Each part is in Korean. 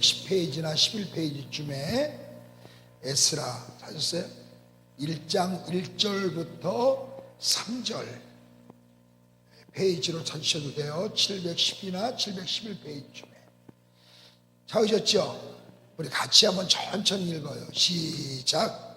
710페이지나 11페이지쯤에 에스라 찾았어요? 1장 1절부터 3절 페이지로 찾으셔도 돼요. 710이나 711페이지쯤에 찾으셨죠? 우리 같이 한번 천천히 읽어요. 시작.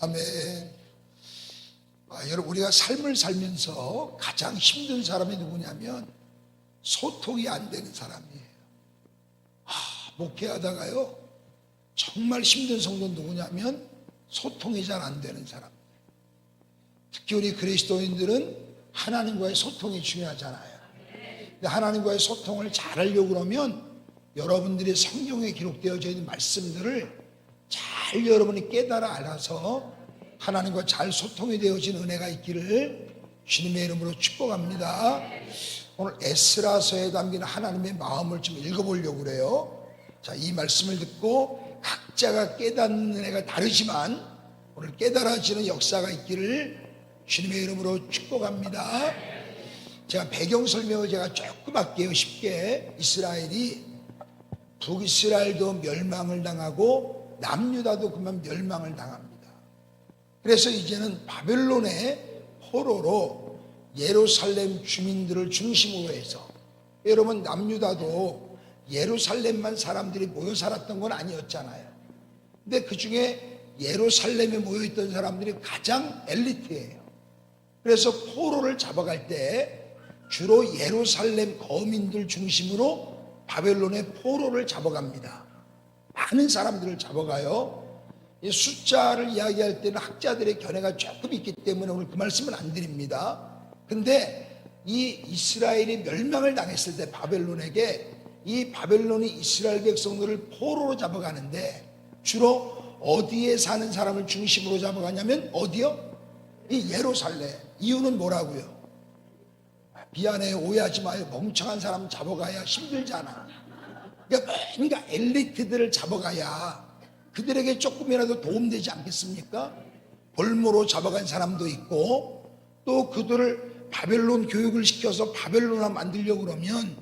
아멘. 여러분, 우리가 삶을 살면서 가장 힘든 사람이 누구냐면 소통이 안 되는 사람이에요. 목회하다가요 정말 힘든 성도는 누구냐면 소통이 잘 안 되는 사람. 특히 우리 그리스도인들은 하나님과의 소통이 중요하잖아요. 근데 하나님과의 소통을 잘하려고 그러면 여러분들이 성경에 기록되어져 있는 말씀들을 잘 여러분이 깨달아 알아서 하나님과 잘 소통이 되어진 은혜가 있기를 주님의 이름으로 축복합니다. 오늘 에스라서에 담긴 하나님의 마음을 좀 읽어보려고 그래요. 자, 이 말씀을 듣고 각자가 깨닫는 은혜가 다르지만 오늘 깨달아지는 역사가 있기를 주님의 이름으로 축복합니다. 제가 배경 설명을 제가 조금 할게요. 쉽게. 이스라엘이 북이스라엘도 멸망을 당하고 남유다도 그만 멸망을 당합니다. 그래서 이제는 바벨론의 포로로 예루살렘 주민들을 중심으로 해서, 여러분 남유다도 예루살렘만 사람들이 모여 살았던 건 아니었잖아요. 근데 그 중에 예루살렘에 모여있던 사람들이 가장 엘리트예요. 그래서 포로를 잡아갈 때 주로 예루살렘 거민들 중심으로 바벨론의 포로를 잡아갑니다. 많은 사람들을 잡아가요. 이 숫자를 이야기할 때는 학자들의 견해가 조금 있기 때문에 오늘 그 말씀은 안 드립니다. 근데 이 이스라엘이 멸망을 당했을 때 바벨론에게, 이 바벨론이 이스라엘 백성들을 포로로 잡아가는데 주로 어디에 사는 사람을 중심으로 잡아가냐면 어디요? 이 예루살렘. 이유는 뭐라고요? 미안해요, 오해하지 마요. 멍청한 사람 잡아가야 힘들잖아. 그러니까 엘리트들을 잡아가야 그들에게 조금이라도 도움되지 않겠습니까? 볼모로 잡아간 사람도 있고, 또 그들을 바벨론 교육을 시켜서 바벨론화 만들려고 그러면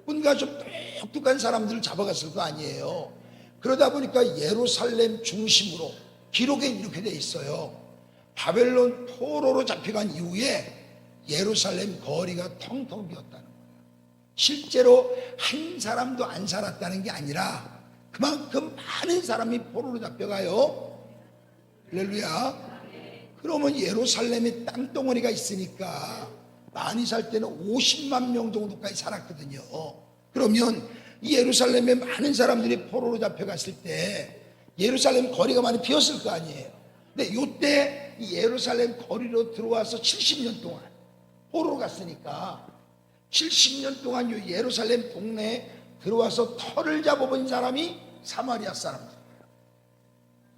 뭔가 좀 똑똑한 사람들을 잡아갔을 거 아니에요. 그러다 보니까 예루살렘 중심으로, 기록에 이렇게 돼 있어요. 바벨론 포로로 잡혀간 이후에 예루살렘 거리가 텅텅 비었다는 거예요. 실제로 한 사람도 안 살았다는 게 아니라 그만큼 많은 사람이 포로로 잡혀가요. 할렐루야. 그러면 예루살렘에 땅덩어리가 있으니까 많이 살 때는 50만 명 정도까지 살았거든요. 그러면 이 예루살렘에 많은 사람들이 포로로 잡혀갔을 때 예루살렘 거리가 많이 비었을 거 아니에요. 근데 요때 이 예루살렘 거리로 들어와서 70년 동안 포로로 갔으니까 70년 동안 이 예루살렘 동네에 들어와서 털을 잡아본 사람이 사마리아 사람들이에요.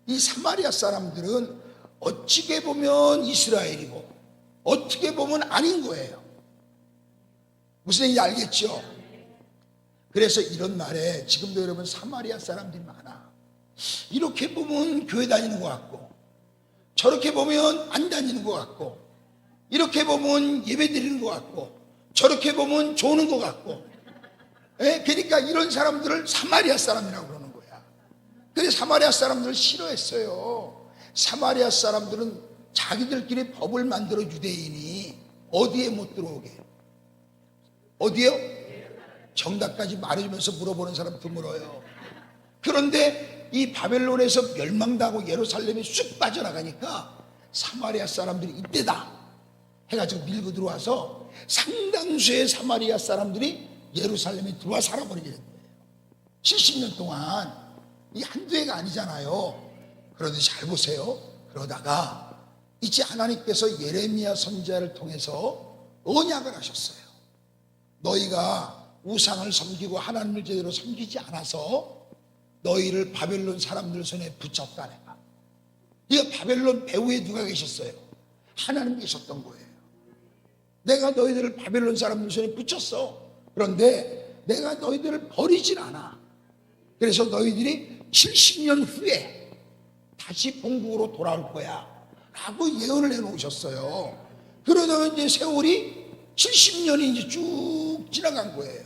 이 사마리아 사람들은 어찌게 보면 이스라엘이고 어떻게 보면 아닌 거예요. 무슨 얘기인지 알겠죠? 그래서 이런 말에 지금도 여러분 사마리아 사람들이 많아. 이렇게 보면 교회 다니는 것 같고, 저렇게 보면 안 다니는 것 같고, 이렇게 보면 예배 드리는 것 같고, 저렇게 보면 조는 것 같고. 그러니까 이런 사람들을 사마리아 사람이라고 그러는 거야. 그래서 사마리아 사람들을 싫어했어요. 사마리아 사람들은 자기들끼리 법을 만들어 유대인이 어디에 못 들어오게. 어디요? 정답까지 말해주면서 물어보는 사람 드물어요. 그런데 이 바벨론에서 멸망당하고 예루살렘이 쑥 빠져나가니까 사마리아 사람들이 이때다 해가지고 밀고 들어와서 상당수의 사마리아 사람들이 예루살렘에 들어와 살아버리게 된 거예요. 70년 동안. 이 한두 해가 아니잖아요. 그런데 잘 보세요. 그러다가 이제 하나님께서 예레미야 선지자를 통해서 언약을 하셨어요. 너희가 우상을 섬기고 하나님을 제대로 섬기지 않아서 너희를 바벨론 사람들 손에 붙였다 내가. 이거 바벨론 배후에 누가 계셨어요? 하나님 계셨던 거예요. 내가 너희들을 바벨론 사람들 손에 붙였어. 그런데 내가 너희들을 버리진 않아. 그래서 너희들이 70년 후에 다시 본국으로 돌아올 거야 라고 예언을 해놓으셨어요. 그러다가 이제 세월이 70년이 이제 쭉 지나간 거예요.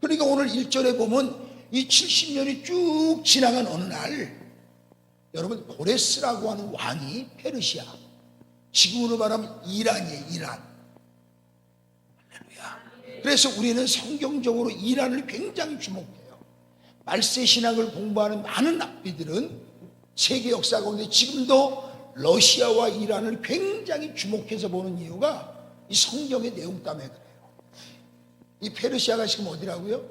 그러니까 오늘 1절에 보면 이 70년이 쭉 지나간 어느 날, 여러분, 고레스라고 하는 왕이, 페르시아, 지금으로 말하면 이란이에요. 이란. 할렐루야. 그래서 우리는 성경적으로 이란을 굉장히 주목해요. 말세 신학을 공부하는 많은 랍비들은 세계 역사 가운데 지금도 러시아와 이란을 굉장히 주목해서 보는 이유가 이 성경의 내용 때문에 그래요. 이 페르시아가 지금 어디라고요?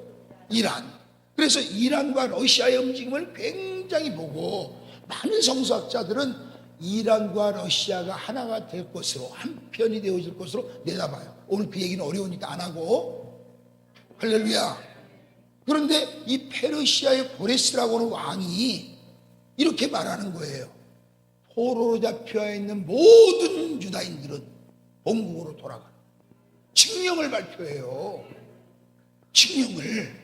이란. 그래서 이란과 러시아의 움직임을 굉장히 보고 많은 성서학자들은 이란과 러시아가 하나가 될 것으로, 한편이 되어질 것으로 내다봐요. 오늘 그 얘기는 어려우니까 안 하고. 할렐루야. 그런데 이 페르시아의 고레스라고 하는 왕이 이렇게 말하는 거예요. 포로로 잡혀 있는 모든 유다인들은 본국으로 돌아가라. 칙령을 발표해요. 칙령을.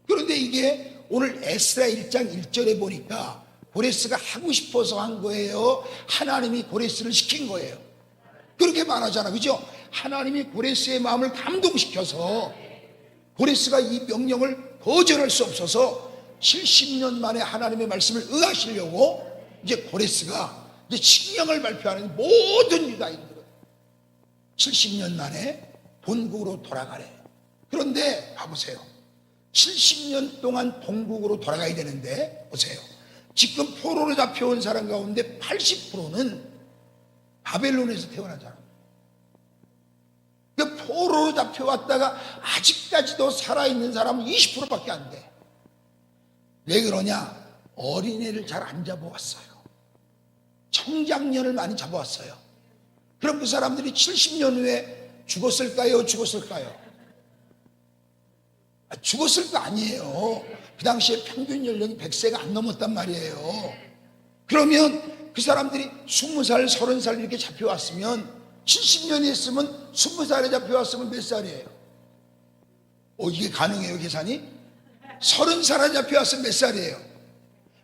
그런데 이게 오늘 에스라 1장 1절에 보니까 고레스가 하고 싶어서 한 거예요? 하나님이 고레스를 시킨 거예요? 그렇게 말하잖아. 그죠? 하나님이 고레스의 마음을 감동시켜서 고레스가 이 명령을 거절할 수 없어서 70년 만에 하나님의 말씀을 응하시려고 이제 고레스가 이제 칙령을 발표하는 모든 유다인들은 70년 만에 본국으로 돌아가래. 그런데 봐보세요. 70년 동안 본국으로 돌아가야 되는데 보세요. 지금 포로로 잡혀온 사람 가운데 80%는 바벨론에서 태어난 사람. 그 포로로 잡혀왔다가 아직까지도 살아있는 사람은 20%밖에 안 돼. 왜 그러냐? 어린애를 잘 안 잡아왔어요. 청장년을 많이 잡아왔어요. 그럼 그 사람들이 70년 후에 죽었을까요? 죽었을까요? 죽었을 거 아니에요. 그 당시에 평균 연령이 100세가 안 넘었단 말이에요. 그러면 그 사람들이 20살, 30살 이렇게 잡혀왔으면 70년이 했으면 20살에 잡혀왔으면 몇 살이에요? 이게 가능해요, 계산이? 30살에 잡혀왔으면 몇 살이에요?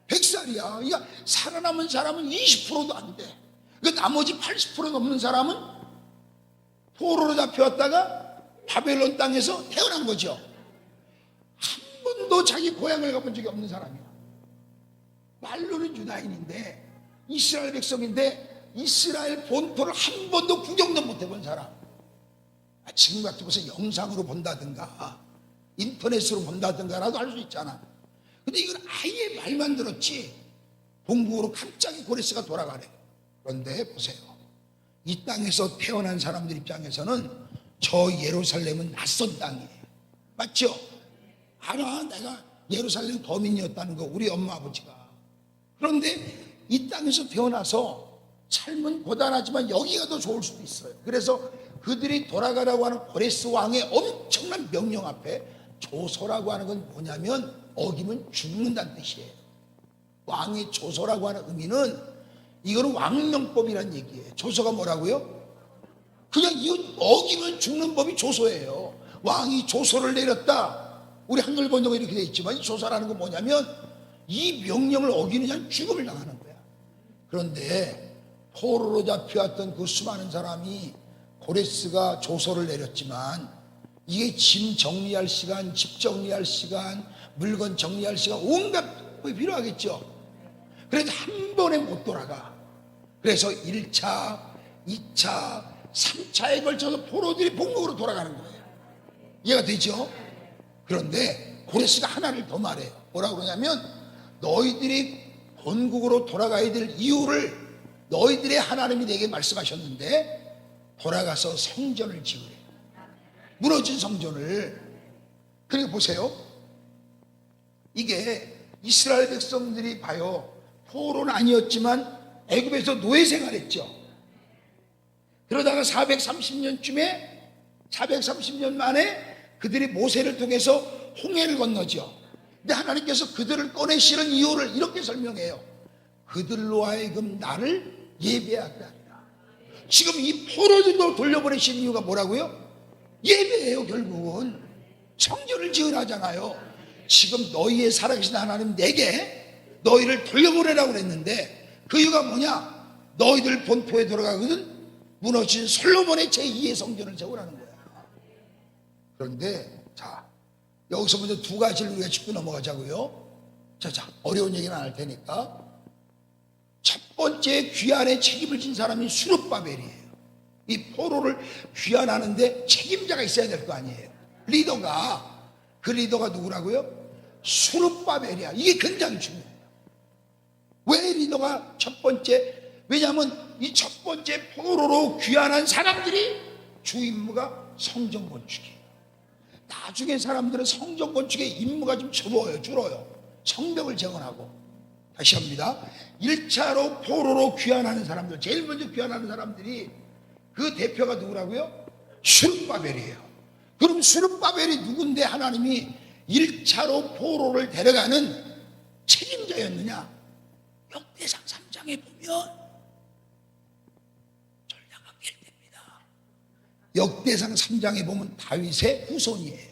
100살이야. 그러니까 살아남은 사람은 20%도 안 돼. 그 나머지 80% 넘는 사람은 포로로 잡혀왔다가 바벨론 땅에서 태어난 거죠. 한 번도 자기 고향을 가본 적이 없는 사람이야. 말로는 유다인인데, 이스라엘 백성인데 이스라엘 본토를 한 번도 구경도 못 해본 사람. 지금 같은 것은 영상으로 본다든가 인터넷으로 본다든가라도 할 수 있잖아. 근데 이건 아예 말만 들었지 본국으로 갑자기 고레스가 돌아가래. 그런데 보세요. 이 땅에서 태어난 사람들 입장에서는 저 예루살렘은 낯선 땅이에요. 맞죠? 알아. 내가 예루살렘 거민이었다는 거, 우리 엄마 아버지가. 그런데 이 땅에서 태어나서 삶은 고단하지만 여기가 더 좋을 수도 있어요. 그래서 그들이 돌아가라고 하는 고레스 왕의 엄청난 명령 앞에 조소라고 하는 건 뭐냐면 어기면 죽는다는 뜻이에요. 왕의 조소라고 하는 의미는 이거는 왕명법이란 얘기예요. 조소가 뭐라고요? 그냥 이건 어기면 죽는 법이 조소예요. 왕이 조소를 내렸다. 우리 한글 번역에 이렇게 되어 있지만 이 조소라는 건 뭐냐면 이 명령을 어기는 한 죽음을 당하는 거야. 그런데 포로로 잡혀왔던 그 수많은 사람이 고레스가 조소를 내렸지만 이게 짐 정리할 시간, 집 정리할 시간, 물건 정리할 시간, 온갖 것이 필요하겠죠. 그래서 한 번에 못 돌아가. 그래서 1차, 2차, 3차에 걸쳐서 포로들이 본국으로 돌아가는 거예요. 이해가 되죠? 그런데 고레스가 하나를 더 말해요. 뭐라고 그러냐면 너희들이 본국으로 돌아가야 될 이유를 너희들의 하나님이 내게 말씀하셨는데 돌아가서 성전을 지으래. 무너진 성전을. 그리고 보세요. 이게 이스라엘 백성들이 봐요. 포로는 아니었지만 애굽에서 노예 생활했죠. 그러다가 430년 만에 그들이 모세를 통해서 홍해를 건너죠. 근데 하나님께서 그들을 꺼내시는 이유를 이렇게 설명해요. 그들로 하여금 나를 예배하게 하리라. 지금 이 포로들도 돌려보내신 이유가 뭐라고요? 예배예요. 결국은 성전을 지으라잖아요. 지금 너희의 살아계신 하나님 내게 너희를 돌려보내라고 그랬는데 그 이유가 뭐냐? 너희들 본토에 돌아가거든 무너진 솔로몬의 제2의 성전을 세우라는 거야. 그런데 자, 여기서 먼저 두 가지를 우리가 짚고 넘어가자고요. 자, 어려운 얘기는 안 할 테니까. 첫 번째 귀환의 책임을 진 사람이 수룹바벨이에요. 이 포로를 귀환하는데 책임자가 있어야 될 거 아니에요. 리더가. 그 리더가 누구라고요? 수룹바벨이야. 이게 굉장히 중요해요. 왜 리더가 첫 번째? 왜냐하면 이 첫 번째 포로로 귀환한 사람들이 주 임무가 성전 건축이에요. 나중에 사람들은 성전 건축의 임무가 좀 줄어요. 성벽을 재건하고. 다시 합니다. 1차로 포로로 귀환하는 사람들, 제일 먼저 귀환하는 사람들이 그 대표가 누구라고요? 수룹바벨이에요. 그럼 수룹바벨이 누군데 하나님이 1차로 포로를 데려가는 책임자였느냐? 역대상 3장에 보면 역대상 3장에 보면 다윗의 후손이에요.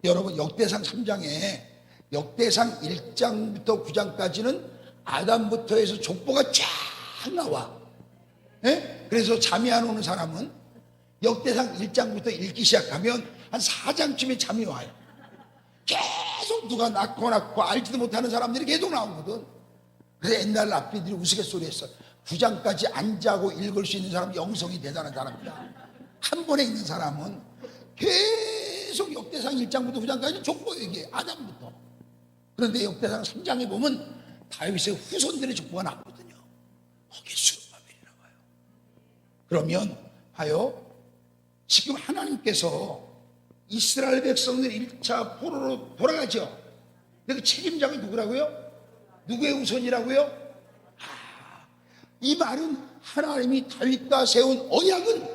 여러분 역대상 3장에 역대상 1장부터 9장까지는 아담부터 해서 족보가 쫙 나와. 예? 그래서 잠이 안 오는 사람은 역대상 1장부터 읽기 시작하면 한 4장쯤에 잠이 와요. 계속 누가 낳고 알지도 못하는 사람들이 계속 나오거든. 그래서 옛날 랍비들이 우스갯소리 했어요. 9장까지 안 자고 읽을 수 있는 사람은 영성이 대단한 사람이다. 한 번에 있는 사람은 계속 역대상 1장부터 9장까지 족보 얘기해. 아담부터. 그런데 역대상 3장에 보면 다윗의 후손들의 족보가 나거든요. 거기에 수룹바벨이라고 해요. 그러면 봐요. 지금 하나님께서 이스라엘 백성들 1차 포로로 돌아가죠. 근데 그 책임자가 누구라고요? 누구의 후손이라고요? 이 말은 하나님이 다윗과 세운 언약은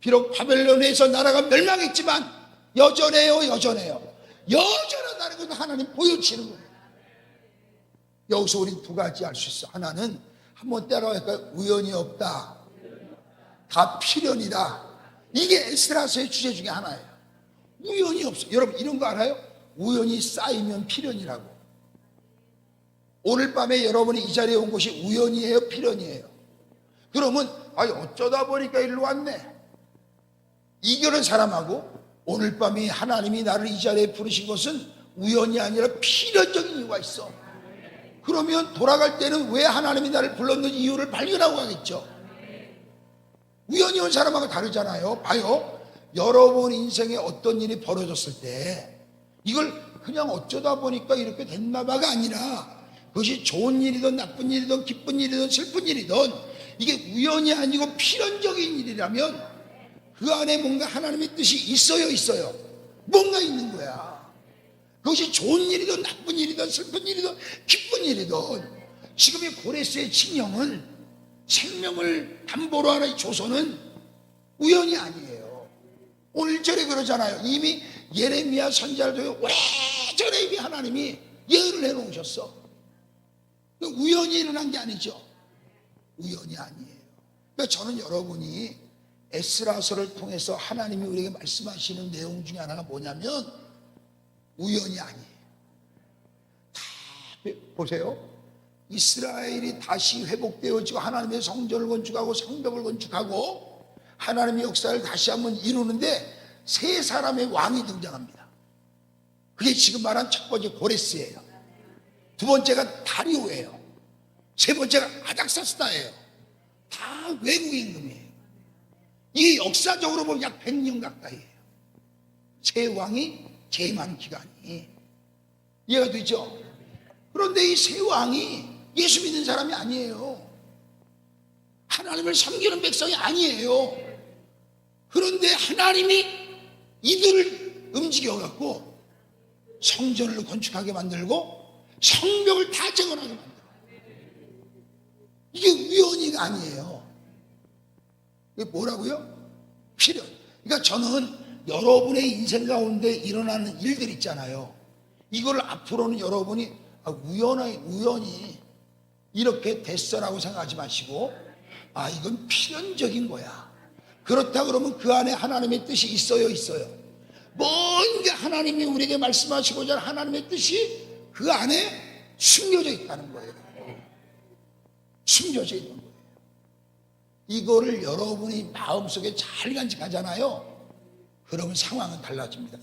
비록 바벨론에서 나라가 멸망했지만 여전해요. 여전하다는 건 하나님 보여주시는 거예요. 여기서 우린 두 가지 알 수 있어. 하나는 한번 따라할까요? 우연이 없다. 다 필연이다. 이게 에스라서의 주제 중에 하나예요. 우연이 없어. 여러분 이런 거 알아요? 우연이 쌓이면 필연이라고. 오늘 밤에 여러분이 이 자리에 온 것이 우연이에요? 필연이에요? 그러면 어쩌다 보니까 일로 왔네. 이겨는 사람하고 오늘 밤에 하나님이 나를 이 자리에 부르신 것은 우연이 아니라 필연적인 이유가 있어. 그러면 돌아갈 때는 왜 하나님이 나를 불렀는지 이유를 발견하고 가겠죠. 우연히 온 사람하고 다르잖아요. 봐요. 여러분 인생에 어떤 일이 벌어졌을 때 이걸 그냥 어쩌다 보니까 이렇게 됐나봐가 아니라 그것이 좋은 일이든 나쁜 일이든 기쁜 일이든 슬픈 일이든 이게 우연이 아니고 필연적인 일이라면 그 안에 뭔가 하나님의 뜻이 있어요. 뭔가 있는 거야. 그것이 좋은 일이든 나쁜 일이든 슬픈 일이든 기쁜 일이든 지금의 고레스의 칙령은 생명을 담보로 하는 조선은 우연이 아니에요. 오늘 절에 그러잖아요. 이미 예레미야 선지자를 통해 오래전에 이미 하나님이 예언을 해놓으셨어. 우연히 일어난 게 아니죠. 우연이 아니에요. 그러니까 저는 여러분이 에스라서를 통해서 하나님이 우리에게 말씀하시는 내용 중에 하나가 뭐냐면 우연이 아니에요. 다 보세요. 이스라엘이 다시 회복되어지고 하나님의 성전을 건축하고 성벽을 건축하고 하나님의 역사를 다시 한번 이루는데 세 사람의 왕이 등장합니다. 그게 지금 말한 첫 번째 고레스예요. 두 번째가 다리오예요. 세 번째가 아닥사스다예요. 다 외국 임금이에요. 이게 역사적으로 보면 약 100년 가까이예요. 세 왕이 재임한 기간이. 이해가 되죠? 그런데 이 세 왕이 예수 믿는 사람이 아니에요. 하나님을 섬기는 백성이 아니에요. 그런데 하나님이 이들을 움직여갖고 성전을 건축하게 만들고 성벽을 다 재건하게 만들어. 이게 우연이가 아니에요. 이게 뭐라고요? 필연. 그러니까 저는 여러분의 인생 가운데 일어나는 일들 있잖아요. 이걸 앞으로는 여러분이 우연히 이렇게 됐어라고 생각하지 마시고, 이건 필연적인 거야. 그렇다 그러면 그 안에 하나님의 뜻이 있어요? 뭔가 하나님이 우리에게 말씀하시고자 하는 하나님의 뜻이 그 안에 숨겨져 있다는 거예요. 숨겨져 있는 거예요. 이거를 여러분이 마음속에 잘 간직하잖아요. 그러면 상황은 달라집니다.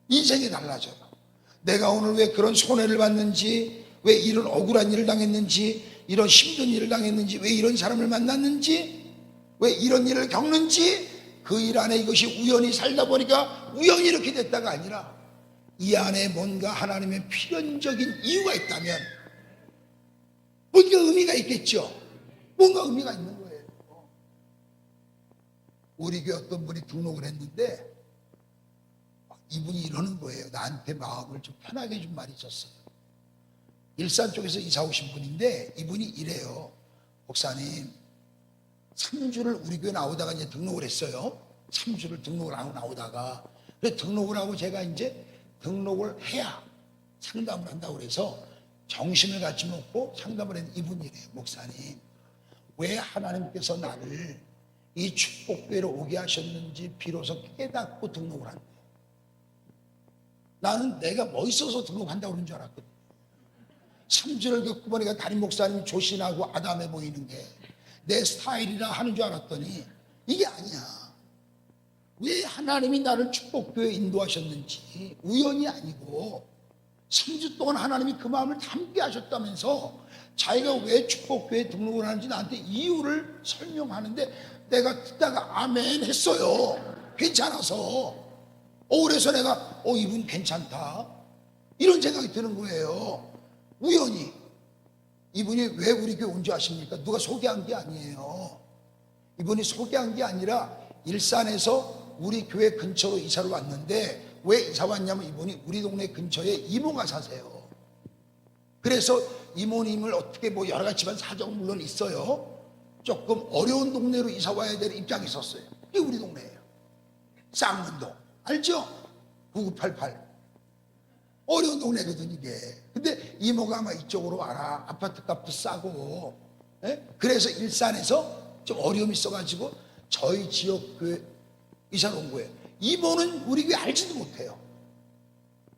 인생이 달라져요. 내가 오늘 왜 그런 손해를 받는지, 왜 이런 억울한 일을 당했는지, 이런 힘든 일을 당했는지, 왜 이런 사람을 만났는지, 왜 이런 일을 겪는지, 그 일 안에 이것이 우연히 살다 보니까 우연히 이렇게 됐다가 아니라 이 안에 뭔가 하나님의 필연적인 이유가 있다면 뭔가 의미가 있겠죠. 뭔가 의미가 있는 거예요. 우리 교회 어떤 분이 등록을 했는데 이분이 이러는 거예요. 나한테 마음을 좀 편하게 해준 말이 있었어요. 일산 쪽에서 이사 오신 분인데 이분이 이래요. 목사님, 3주를 우리 교회 나오다가 이제 등록을 했어요. 3주를 등록을 하고 나오다가, 그래서 등록을 하고 제가 이제 등록을 해야 상담을 한다고 그래서 정신을 갖지 못고 상담을 했는데 이분이래요. 목사님, 왜 하나님께서 나를 이 축복교회로 오게 하셨는지 비로소 깨닫고 등록을 한대요. 나는 내가 멋있어서 등록한다고 그런 줄 알았거든요. 3주를 겪고 보니까 담임 목사님이 조신하고 아담해 보이는 게 내 스타일이라 하는 줄 알았더니 이게 아니야. 왜 하나님이 나를 축복교회에 인도하셨는지 우연이 아니고 3주 동안 하나님이 그 마음을 담게 하셨다면서 자기가 왜 축복교회에 등록을 하는지 나한테 이유를 설명하는데 내가 듣다가 아멘 했어요. 괜찮아서. 그래서 내가 이분 괜찮다 이런 생각이 드는 거예요. 우연히. 이분이 왜 우리 교회 온 줄 아십니까? 누가 소개한 게 아니에요. 이분이 소개한 게 아니라 일산에서 우리 교회 근처로 이사를 왔는데 왜 이사 왔냐면 이분이 우리 동네 근처에 이모가 사세요. 그래서 이모님을 어떻게 여러 가지만 사정은 물론 있어요. 조금 어려운 동네로 이사 와야 될 입장이 있었어요. 이게 우리 동네예요. 쌍문동 알죠? 9988 어려운 동네거든 이게. 근데 이모가 아마 이쪽으로 와라. 아파트 값도 싸고. 그래서 일산에서 좀 어려움이 있어가지고 저희 지역 교회 이사를 온 거예요. 이모는 우리 교회 알지도 못해요.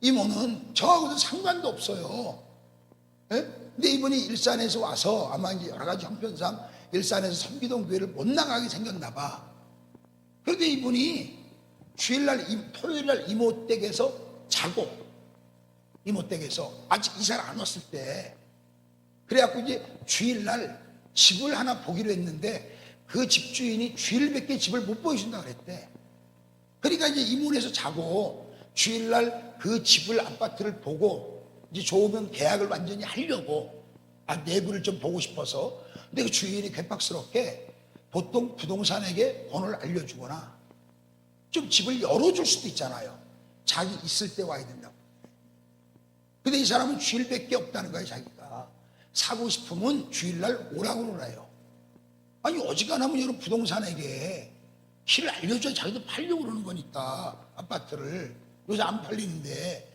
이모는 저하고도 상관도 없어요. 근데 이분이 일산에서 와서 아마 이제 여러 가지 형편상 일산에서 선비동 교회를 못 나가게 생겼나 봐. 그런데 이분이 토요일날 이모 댁에서 자고, 이모 댁에서 아직 이사를 안 왔을 때, 그래갖고 이제 주일날 집을 하나 보기로 했는데 그 집주인이 주일밖에 집을 못 보여준다 그랬대. 그러니까 이제 이모네에서 자고 주일날 그 집을 아파트를 보고 이제 좋으면 계약을 완전히 하려고 내부를 좀 보고 싶어서. 근데 그 주인이 괴팍스럽게 보통 부동산에게 번호를 알려주거나 좀 집을 열어줄 수도 있잖아요. 자기 있을 때 와야 된다고. 근데 이 사람은 주일밖에 없다는 거예요. 자기가 사고 싶으면 주일날 오라고 그래요. 아니 어지간하면 여러분 부동산에게 길을 알려줘야 자기도 팔려고 그러는 거니까 아파트를. 요새 안 팔리는데.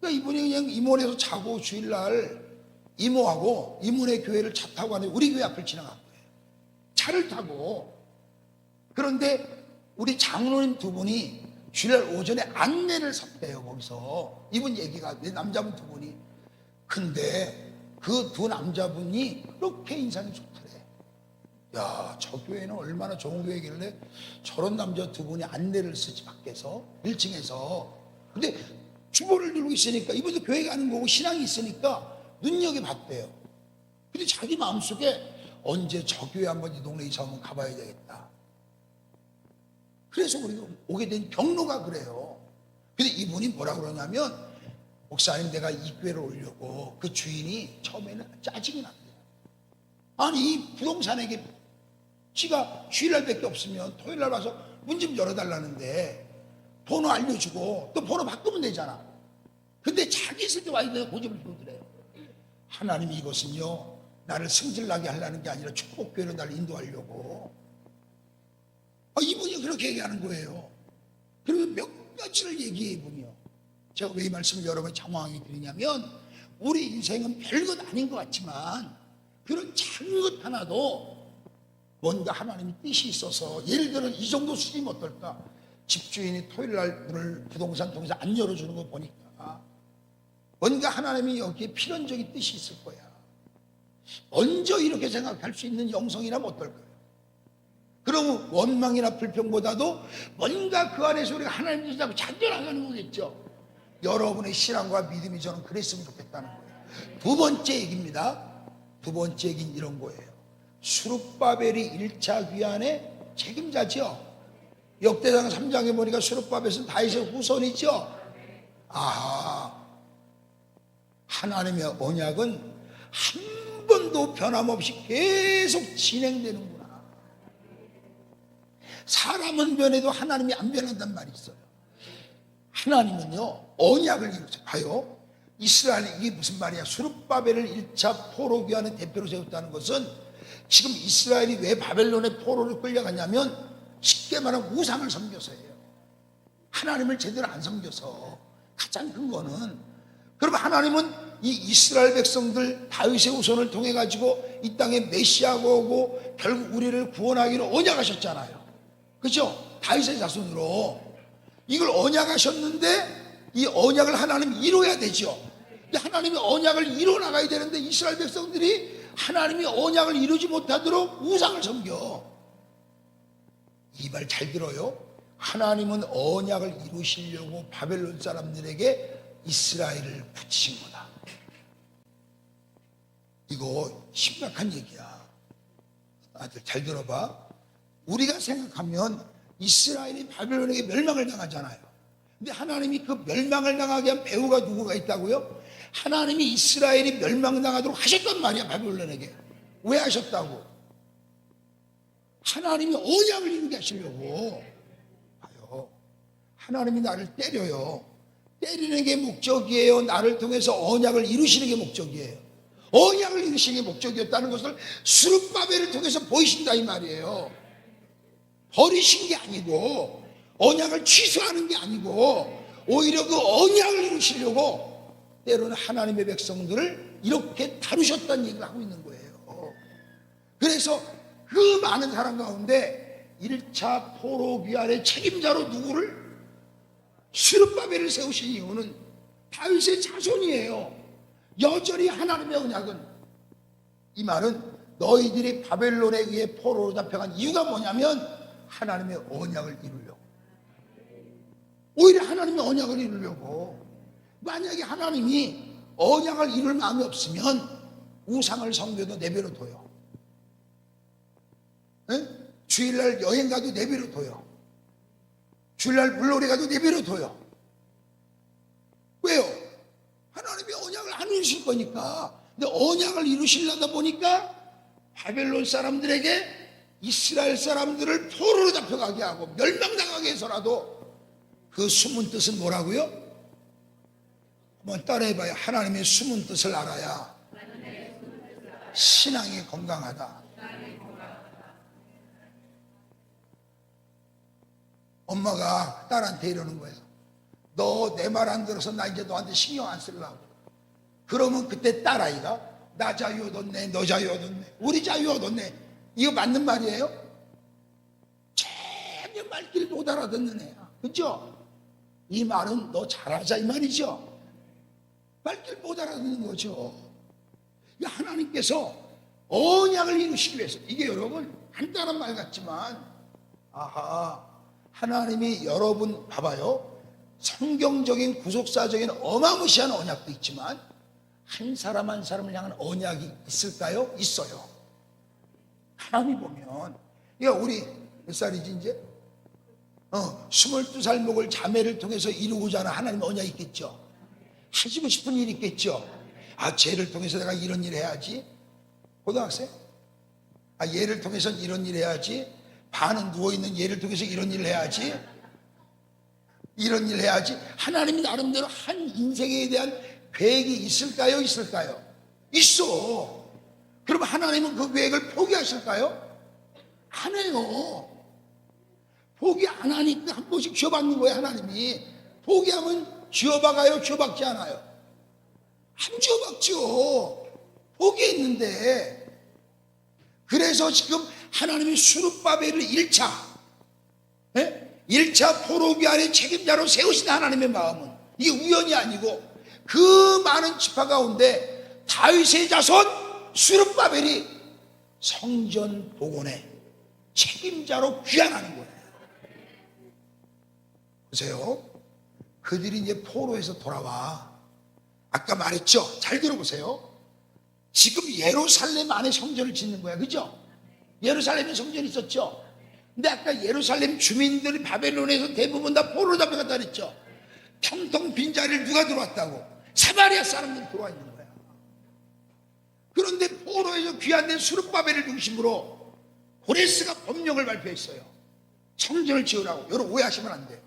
그러니까 이분이 그냥 이모네에서 자고 주일날 이모하고 이모네 교회를 차 타고 가는데 우리 교회 앞을 지나간 거예요. 차를 타고. 그런데 우리 장로님 두 분이 주일날 오전에 안내를 섰대요. 거기서 이분 얘기가, 내 남자분 두 분이. 근데 그 두 남자분이 그렇게 인상이 좋더래. 야, 저 교회는 얼마나 좋은 교회길래 저런 남자 두 분이 안내를 쓰지, 밖에서 1층에서. 근데 주보를 들고 있으니까 이분도 교회 가는 거고 신앙이 있으니까 눈여겨봤대요. 근데 자기 마음속에 언제 저 교회 한번 이 동네 이사 오면 가봐야 되겠다. 그래서 우리가 오게 된 경로가 그래요. 근데 이분이 뭐라고 그러냐면, 목사님 내가 이 교회를 오려고. 그 주인이 처음에는 짜증이 났대요. 아니 이 부동산에게 지가 주일날밖에 없으면 토요일날 와서 문 좀 열어달라는데 번호 알려주고 또 번호 바꾸면 되잖아. 근데 자기 스스로 와서 고집을 피우더래요. 하나님이 이것은요, 나를 승질나게 하려는 게 아니라 축복교회로 나를 인도하려고. 이분이 그렇게 얘기하는 거예요. 그리고 몇 가지를 얘기해 보며, 제가 왜 이 말씀을 여러분 장황하게 드리냐면, 우리 인생은 별것 아닌 것 같지만 그런 작은 것 하나도 뭔가 하나님의 뜻이 있어서, 예를 들어 이 정도 수준이면 어떨까? 집주인이 토요일날 문을 부동산 통해서 안 열어주는 거 보니까 뭔가 하나님이 여기에 필연적인 뜻이 있을 거야. 먼저 이렇게 생각할 수 있는 영성이라면 어떨까요? 그러면 원망이나 불평보다도 뭔가 그 안에서 우리가 하나님 뜻을 잡고 찾아나가는 거겠죠. 여러분의 신앙과 믿음이 저는 그랬으면 좋겠다는 거예요. 두 번째 얘기입니다. 두 번째 얘기는 이런 거예요. 수룹바벨이 1차 귀환의 책임자죠. 역대상 3장에 보니까 수룹바벨은 다윗의 후손이죠. 하나님의 언약은 한 번도 변함없이 계속 진행되는구나. 사람은 변해도 하나님이 안 변한단 말이 있어요. 하나님은요, 언약을 이루세요. 봐요. 이스라엘이 이게 무슨 말이야? 수룹바벨을 1차 포로 귀환의 대표로 세웠다는 것은, 지금 이스라엘이 왜 바벨론의 포로를 끌려갔냐면 쉽게 말하면 우상을 섬겨서예요. 하나님을 제대로 안 섬겨서. 가장 큰 거는, 그럼 하나님은 이 이스라엘 백성들 다윗의 후손을 통해 가지고 이 땅에 메시아가 오고 결국 우리를 구원하기로 언약하셨잖아요. 그렇죠? 다윗의 자손으로 이걸 언약하셨는데 이 언약을 하나님이 이뤄야 되죠. 근데 하나님이 언약을 이뤄 나가야 되는데 이스라엘 백성들이 하나님이 언약을 이루지 못하도록 우상을 섬겨. 이 말 잘 들어요. 하나님은 언약을 이루시려고 바벨론 사람들에게 이스라엘을 붙이신 거다. 이거 심각한 얘기야. 아들 잘 들어봐. 우리가 생각하면 이스라엘이 바벨론에게 멸망을 당하잖아요. 근데 하나님이 그 멸망을 당하게 한 배후가 누구가 있다고요? 하나님이 이스라엘이 멸망당하도록 하셨단 말이야. 바벨론에게. 왜 하셨다고? 하나님이 언약을 이루게 하시려고. 봐요, 하나님이 나를 때려요. 때리는 게 목적이에요? 나를 통해서 언약을 이루시는 게 목적이에요? 언약을 이루시는 게 목적이었다는 것을 수룹바벨을 통해서 보이신다 이 말이에요. 버리신 게 아니고 언약을 취소하는 게 아니고 오히려 그 언약을 이루시려고 때로는 하나님의 백성들을 이렇게 다루셨다는 얘기를 하고 있는 거예요. 그래서 그 많은 사람 가운데 1차 포로 귀환의 책임자로 누구를? 수룹바벨을 세우신 이유는 다윗의 자손이에요. 여전히 하나님의 언약은, 이 말은 너희들이 바벨론에 의해 포로로 잡혀간 이유가 뭐냐면 하나님의 언약을 이루려고. 오히려 하나님의 언약을 이루려고. 만약에 하나님이 언약을 이룰 마음이 없으면 우상을 섬겨도 내버려 둬요. 주일날 여행 가도 내버려 둬요. 주일날 물놀이 가도 내버려 둬요. 왜요? 하나님이 언약을 안 이루실 거니까. 근데 언약을 이루시려다 보니까 바벨론 사람들에게 이스라엘 사람들을 포로로 잡혀가게 하고 멸망당하게 해서라도 그 숨은 뜻은 뭐라고요? 한번 따라해봐요. 하나님의 숨은 뜻을 알아야 신앙이 건강하다. 엄마가 딸한테 이러는 거예요. 너 내 말 안 들어서 나 이제 너한테 신경 안 쓰려고. 그러면 그때 딸아이가 나 자유 얻었네, 너 자유 얻었네, 우리 자유 얻었네. 이거 맞는 말이에요? 전혀 말귀를 못 알아듣는 애야. 그죠? 이 말은 너 잘하자 이 말이죠. 말귀를 못 알아듣는 거죠. 하나님께서 언약을 이루시기 위해서, 이게 여러분 간단한 말 같지만 하나님이 여러분 봐봐요. 성경적인 구속사적인 어마무시한 언약도 있지만 한 사람 한 사람을 향한 언약이 있을까요? 있어요. 하나님 보면, 그러니까 우리 몇 살이지 이제? 22살 먹을 자매를 통해서 이루고자 하는 하나님의 언약이 있겠죠. 하시고 싶은 일이 있겠죠. 쟤를 통해서 내가 이런 일 해야지. 고등학생? 얘를 통해서 이런 일 해야지. 반은 누워있는 얘를 통해서 이런 일을 해야지. 이런 일 해야지. 하나님이 나름대로 한 인생에 대한 계획이 있을까요? 있을까요? 있어. 그럼 하나님은 그 계획을 포기하실까요? 안 해요. 포기 안 하니까 한 번씩 쥐어박는 거예요. 하나님이 포기하면 쥐어박아요? 쥐어박지 않아요? 안 쥐어박죠. 포기했는데. 그래서 지금 하나님이 수룹바벨을 1차 1차 포로기 안에 책임자로 세우신 하나님의 마음은 이게 우연이 아니고 그 많은 지파 가운데 다윗의 자손 수룹바벨이 성전 복원의 책임자로 귀환하는 거예요. 보세요. 그들이 이제 포로에서 돌아와. 아까 말했죠. 잘 들어보세요. 지금 예루살렘 안에 성전을 짓는 거야. 그죠? 예루살렘에 성전이 있었죠. 근데 아까 예루살렘 주민들이 바벨론에서 대부분 다 포로로 잡혀갔다 그랬죠. 텅텅 빈자리를 누가 들어왔다고? 사마리아 사람들이 들어와 있는 거야. 그런데 포로에서 귀환된 수룹바벨을 중심으로 고레스가 법령을 발표했어요. 성전을 지으라고. 여러분 오해하시면 안 돼요.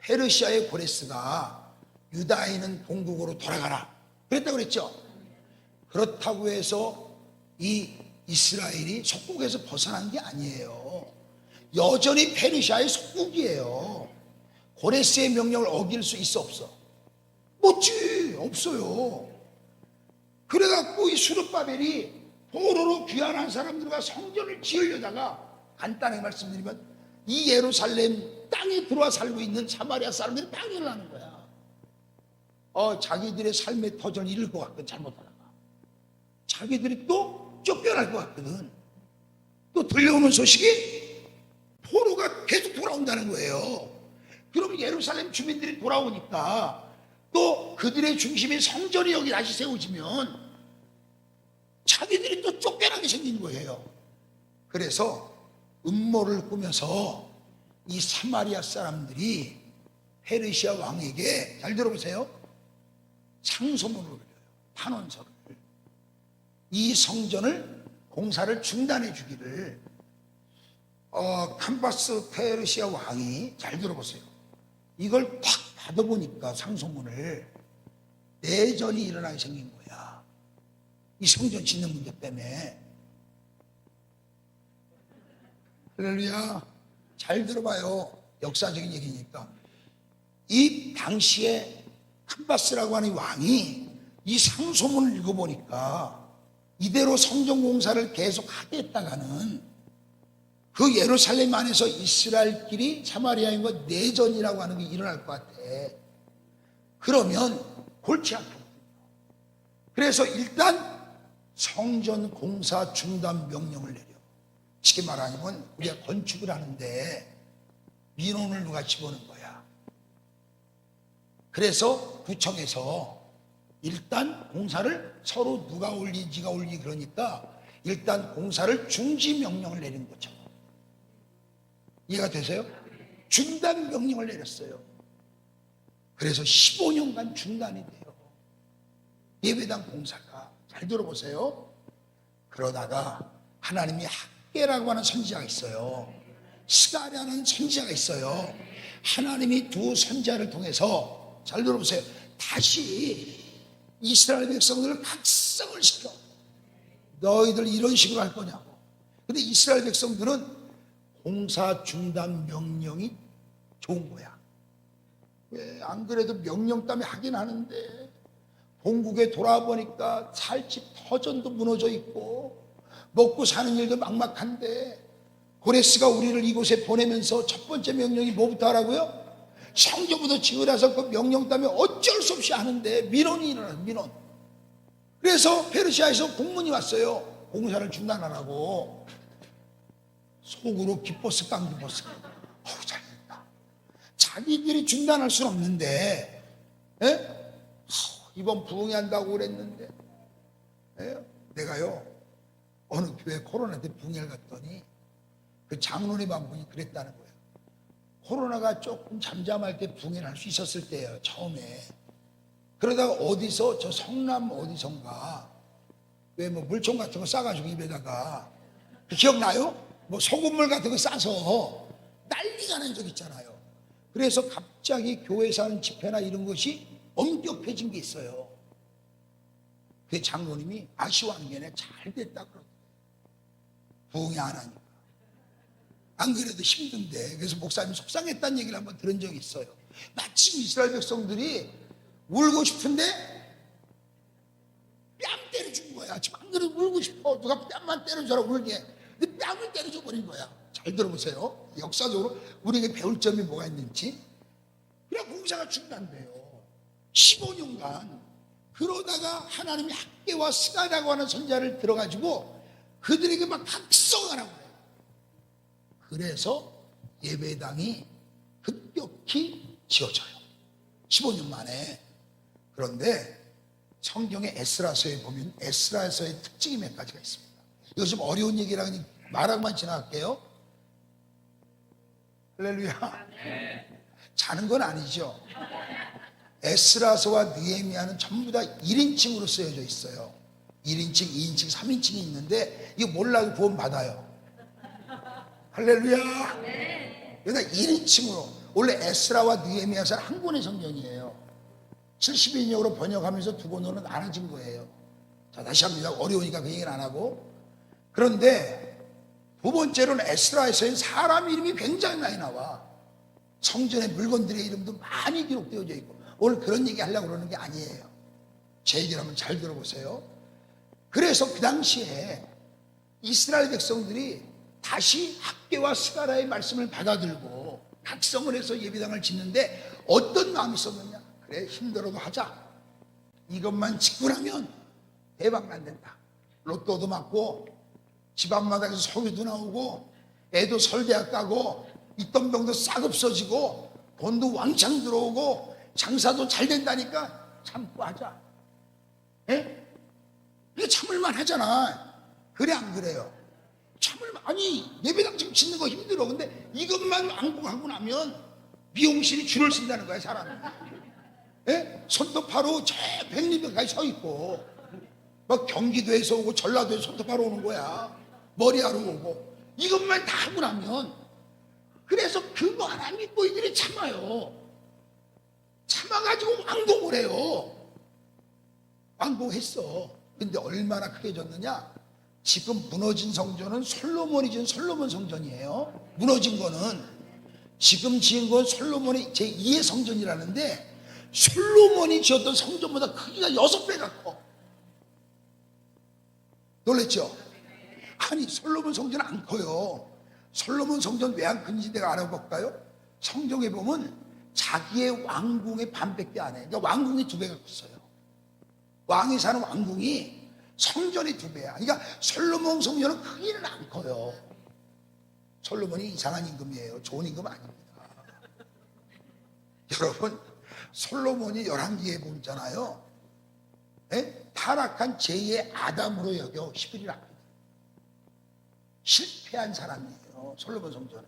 페르시아의 고레스가 유다인은 본국으로 돌아가라 그랬다고 그랬죠. 그렇다고 해서 이 이스라엘이 속국에서 벗어난 게 아니에요. 여전히 페르시아의 속국이에요. 고레스의 명령을 어길 수 있어 없어? 못지. 없어요. 그래갖고 이 수룹바벨이 포로로 귀환한 사람들과 성전을 지으려다가 간단하게 말씀드리면 이 예루살렘 땅에 들어와 살고 있는 사마리아 사람들이 방해를 하는 거야. 자기들의 삶의 터전을 잃을 것 같거든. 잘못하다가 자기들이 또 쫓겨날 것 같거든. 또 들려오는 소식이 포로가 계속 돌아온다는 거예요. 그럼 예루살렘 주민들이 돌아오니까 또 그들의 중심인 성전이 여기 다시 세워지면 자기들이 또 쫓겨나게 생긴 거예요. 그래서 음모를 꾸며서 이 사마리아 사람들이 페르시아 왕에게 잘 들어보세요. 상소문을 올려요. 탄원서를. 이 성전을 공사를 중단해 주기를 캄바스 페르시아 왕이 잘 들어보세요. 이걸 딱 받아보니까 상소문을 내전이 일어나게 생긴 거야. 이 성전 짓는 문제 때문에. 할렐루야. 잘 들어봐요. 역사적인 얘기니까. 이 당시에 캄바스라고 하는 왕이 이 상소문을 읽어보니까 이대로 성전 공사를 계속 하겠다가는 그 예루살렘 안에서 이스라엘끼리 사마리아인과 내전이라고 하는 게 일어날 것 같아. 그러면 골치 아프거든요. 그래서 일단 성전 공사 중단 명령을 내려. 쉽게 말하면 우리가 건축을 하는데 민원을 누가 집어넣은 거야. 그래서 구청에서 일단 공사를 서로 누가 올리 지가 올리 그러니까 일단 공사를 중지 명령을 내린 거죠. 이해가 되세요? 중단 명령을 내렸어요. 그래서 15년간 중단이 돼요. 예배당 공사가. 잘 들어보세요. 그러다가 하나님이 학계라고 하는 선지자가 있어요. 스가랴라는 선지자가 있어요. 하나님이 두 선지자를 통해서 잘 들어보세요. 다시 이스라엘 백성들을 각성을 시켜. 너희들 이런 식으로 할 거냐고. 근데 이스라엘 백성들은 공사 중단 명령이 좋은 거야. 왜 안 그래도 명령 때문에 하긴 하는데 본국에 돌아보니까 살 집 터전도 무너져 있고 먹고 사는 일도 막막한데 고레스가 우리를 이곳에 보내면서 첫 번째 명령이 뭐부터 하라고요? 성전부터 지으라서 그 명령 때문에 어쩔 수 없이 하는데 민원이 일어나요. 민원. 그래서 페르시아에서 공문이 왔어요. 공사를 중단하라고. 속으로 기뻤을까 안 기뻤을까? 잘됐다. 자기들이 중단할 수는 없는데 이번 부흥이 한다고 그랬는데 내가요 어느 교회 코로나 때 부흥회를 갔더니 그 장로님 한 분이 그랬다는 거예요. 코로나가 조금 잠잠할 때 부흥회를 할 수 있었을 때예요. 처음에. 그러다가 어디서 저 성남 어디선가 왜 뭐 물총 같은 거 싸가지고 입에다가 기억나요? 뭐 소금물 같은 거 싸서 난리가 난 적 있잖아요. 그래서 갑자기 교회에서 하는 집회나 이런 것이 엄격해진 게 있어요. 그 장로님이 아쉬워하는 게 아니라 잘 됐다 그러더라고요. 부흥이 안 하니까. 안 그래도 힘든데. 그래서 목사님이 속상했다는 얘기를 한번 들은 적이 있어요. 마침 이스라엘 백성들이 울고 싶은데 뺨 때려준 거야. 지금 안 그래도 울고 싶어. 누가 뺨만 때려줘라 울게. 근데 뺨을 때려줘 버린 거야. 잘 들어보세요. 역사적으로 우리에게 배울 점이 뭐가 있는지. 그래 공사가 중단돼요. 15년간. 그러다가 하나님이 학개와 스가라고 하는 선자를 들어가지고 그들에게 막 각성하라고 해요. 그래서 예배당이 급격히 지어져요. 15년 만에. 그런데 성경의 에스라서에 보면 에스라서의 특징이 몇 가지가 있습니다. 이거 좀 어려운 얘기라 말하고만 지나갈게요. 할렐루야. 자는 건 아니죠. 에스라서와 느헤미야는 전부 다 1인칭으로 쓰여져 있어요. 1인칭, 2인칭, 3인칭이 있는데 이거 몰라도 구원 받아요. 할렐루야. 그러니까 1인칭으로. 원래 에스라와 느헤미야서는 한 권의 성경이에요. 70인역으로 번역하면서 두 권으로 나눠진 거예요. 자, 다시 합니다. 어려우니까 그 얘기는 안 하고. 그런데 두 번째로는 에스라에서는 사람 이름이 굉장히 많이 나와. 성전의 물건들의 이름도 많이 기록되어져 있고. 오늘 그런 얘기 하려고 그러는 게 아니에요. 제 얘기를 한번 잘 들어보세요. 그래서 그 당시에 이스라엘 백성들이 다시 학개와 스가라의 말씀을 받아들고 각성을 해서 예배당을 짓는데 어떤 마음이 있었느냐. 그래 힘들어도 하자. 이것만 짓고 나면 대박 난다. 로또도 맞고 집 앞마당에서 소리도 나오고 애도 설대학 가고 있던 병도 싹 없어지고 돈도 왕창 들어오고 장사도 잘 된다니까 참고 하자. 예? 이게 참을만 하잖아. 그래 안 그래요? 참을만. 아니 예배당 지금 짓는 거 힘들어. 근데 이것만 왕복하고 나면 미용실이 줄을 쓴다는 거야 사람이. 예? 손톱하러 저 백리병까지 서 있고 막 경기도에서 오고 전라도에서 손톱하러 오는 거야. 머리하러 오고. 이것만 다 하고 나면 그래서 그거 하나 믿고 이들이 참아요. 참아가지고 왕복을 해요. 왕복했어. 근데 얼마나 크게 졌느냐. 지금 무너진 성전은 솔로몬이 지은 솔로몬 성전이에요. 무너진 거는 지금 지은 건 솔로몬이 제2의 성전이라는데 솔로몬이 지었던 성전보다 크기가 6배가 커. 놀랬죠? 아니 솔로몬 성전은 안 커요. 솔로몬 성전 왜 안 큰지 내가 알아볼까요? 성경에 보면 자기의 왕궁의 반밖에 안 해. 그러니까 왕궁이 2배가 컸어요. 왕이 사는 왕궁이 성전이 2배야. 그러니까 솔로몬 성전은 크기는 안 커요. 솔로몬이 이상한 임금이에요. 좋은 임금 아닙니다. 여러분 솔로몬이 열왕기에 보잖아요. 타락한 제2의 아담으로 여겨 11일 실패한 사람이에요. 솔로몬 성전은.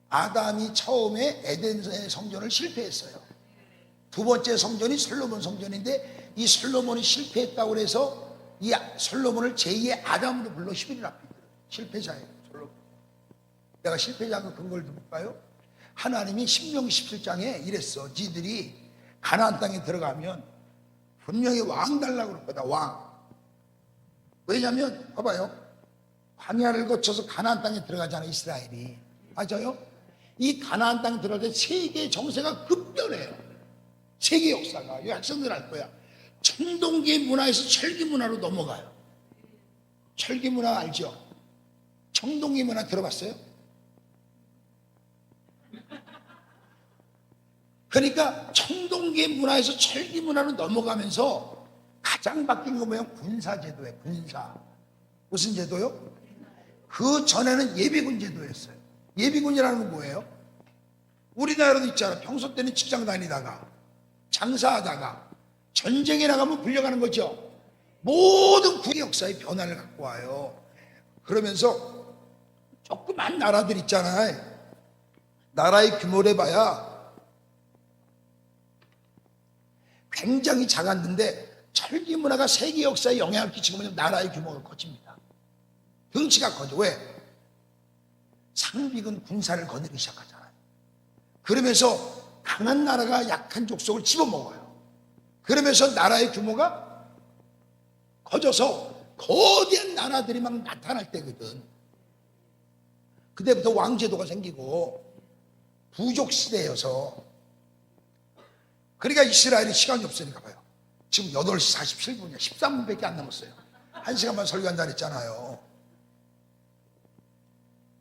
아담이 처음에 에덴의 성전을 실패했어요. 두 번째 성전이 솔로몬 성전인데 이 솔로몬이 실패했다고 해서 이 솔로몬을 제2의 아담으로 불러 11일 앞에 실패자예요. 솔로몬. 내가 실패자가 근거를 들어볼까요? 하나님이 신명기 17장에 이랬어. 니들이 가나안 땅에 들어가면 분명히 왕 달라고 그럴 거다. 왕. 왜냐하면 봐봐요. 광야를 거쳐서 가나안 땅에 들어가잖아 이스라엘이. 맞아요? 이 가나안 땅에 들어갈 때 세계의 정세가 급변해요. 세계 역사가. 이 학생들 알 거야. 청동기 문화에서 철기 문화로 넘어가요. 철기 문화 알죠? 청동기 문화 들어봤어요? 그러니까 청동기 문화에서 철기 문화로 넘어가면서 가장 바뀐 거 뭐예요? 군사제도예요. 군사. 무슨 제도요? 그 전에는 예비군 제도였어요. 예비군이라는 건 뭐예요? 우리나라도 있잖아. 평소 때는 직장 다니다가 장사하다가 전쟁에 나가면 불려가는 거죠. 모든 국의 역사의 변화를 갖고 와요. 그러면서 조그만 나라들 있잖아요. 나라의 규모를 해봐야 굉장히 작았는데 철기 문화가 세계 역사에 영향을 끼치면 나라의 규모가 커집니다. 덩치가 커져. 왜? 상비군 군사를 거느리기 시작하잖아요. 그러면서 강한 나라가 약한 족속을 집어먹어요. 그러면서 나라의 규모가 커져서 거대한 나라들이 막 나타날 때거든. 그때부터 왕제도가 생기고 부족 시대여서, 그러니까 이스라엘이 시간이 없으니까 봐요. 지금 8시 47분이야. 13분밖에 안 남았어요. 1시간만 설교한다 그랬잖아요.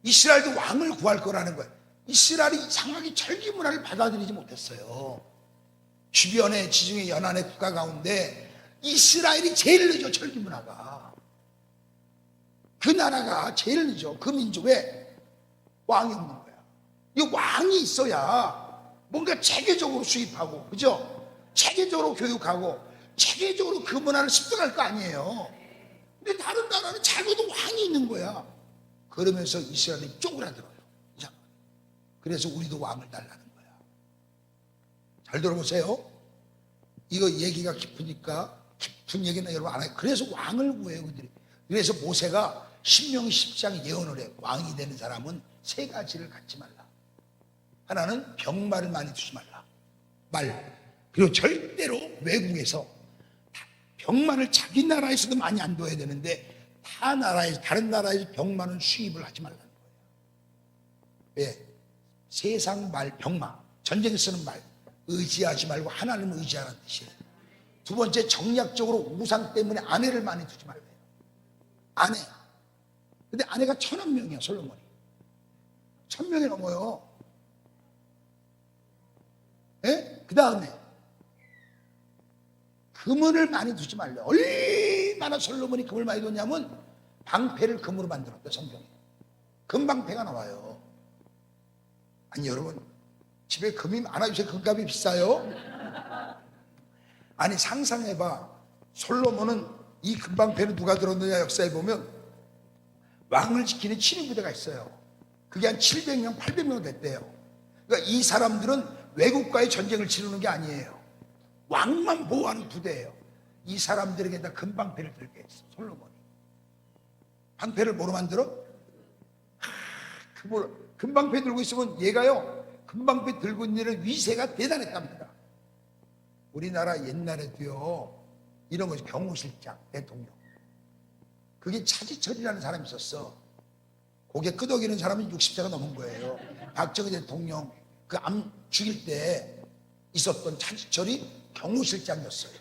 이스라엘도 왕을 구할 거라는 거예요. 이스라엘이 이상하게 철기 문화를 받아들이지 못했어요. 주변의 지중해 연안의 국가 가운데 이스라엘이 제일 늦어. 철기 문화가, 그 나라가 제일 늦어. 그 민족에 왕이 없는 거야. 이 왕이 있어야 뭔가 체계적으로 수입하고, 그죠? 체계적으로 교육하고 체계적으로 그 문화를 습득할 거 아니에요. 근데 다른 나라는 잘못도 왕이 있는 거야. 그러면서 이스라엘이 쪼그라들어요. 그래서 우리도 왕을 달라는 거야. 잘 들어보세요. 이거 얘기가 깊으니까 깊은 얘기는 여러분 안 해요. 그래서 왕을 구해요, 그들이. 그래서 모세가 신명기 10장에 예언을 해요. 왕이 되는 사람은 3가지를 갖지 말라. 하나는 병마를 많이 두지 말라. 말. 그리고 절대로 외국에서 병마를 자기 나라에서도 많이 안 둬야 되는데 다른 나라에서 병마는 수입을 하지 말라는 거예요. 왜? 세상 말, 병마, 전쟁에 쓰는 말, 의지하지 말고 하나님을 의지하라는 뜻이에요. 두 번째, 정략적으로 우상 때문에 아내를 많이 두지 말래요. 아내. 근데 아내가 1000명이야, 솔로몬이. 1000명이 넘어요. 예? 그 다음에 금을 많이 두지 말래. 얼마나 솔로몬이 금을 많이 뒀냐면 방패를 금으로 만들었대, 성경에. 금방패가 나와요. 아니 여러분, 집에 금이 많아요. 요새 금값이 비싸요. 아니 상상해봐. 솔로몬은 이 금방패를 누가 들었느냐, 역사에 보면 왕을 지키는 7인 부대가 있어요. 그게 한 700명, 800명 됐대요. 그러니까 이 사람들은 외국과의 전쟁을 치르는 게 아니에요. 왕만 보호하는 부대예요. 이 사람들에게 다 금방패를 들게 했어, 솔로몬이. 방패를 뭐로 만들어? 금방패 들고 있으면 얘가요, 금방패 들고 있는 일은 위세가 대단했답니다. 우리나라 옛날에도요, 이런 거지. 경호실장, 대통령. 그게 차지철이라는 사람이 있었어. 고개 끄덕이는 사람이 60세가 넘은 거예요. 박정희 대통령 그 암 죽일 때 있었던 차지철이 경호실장이었어요.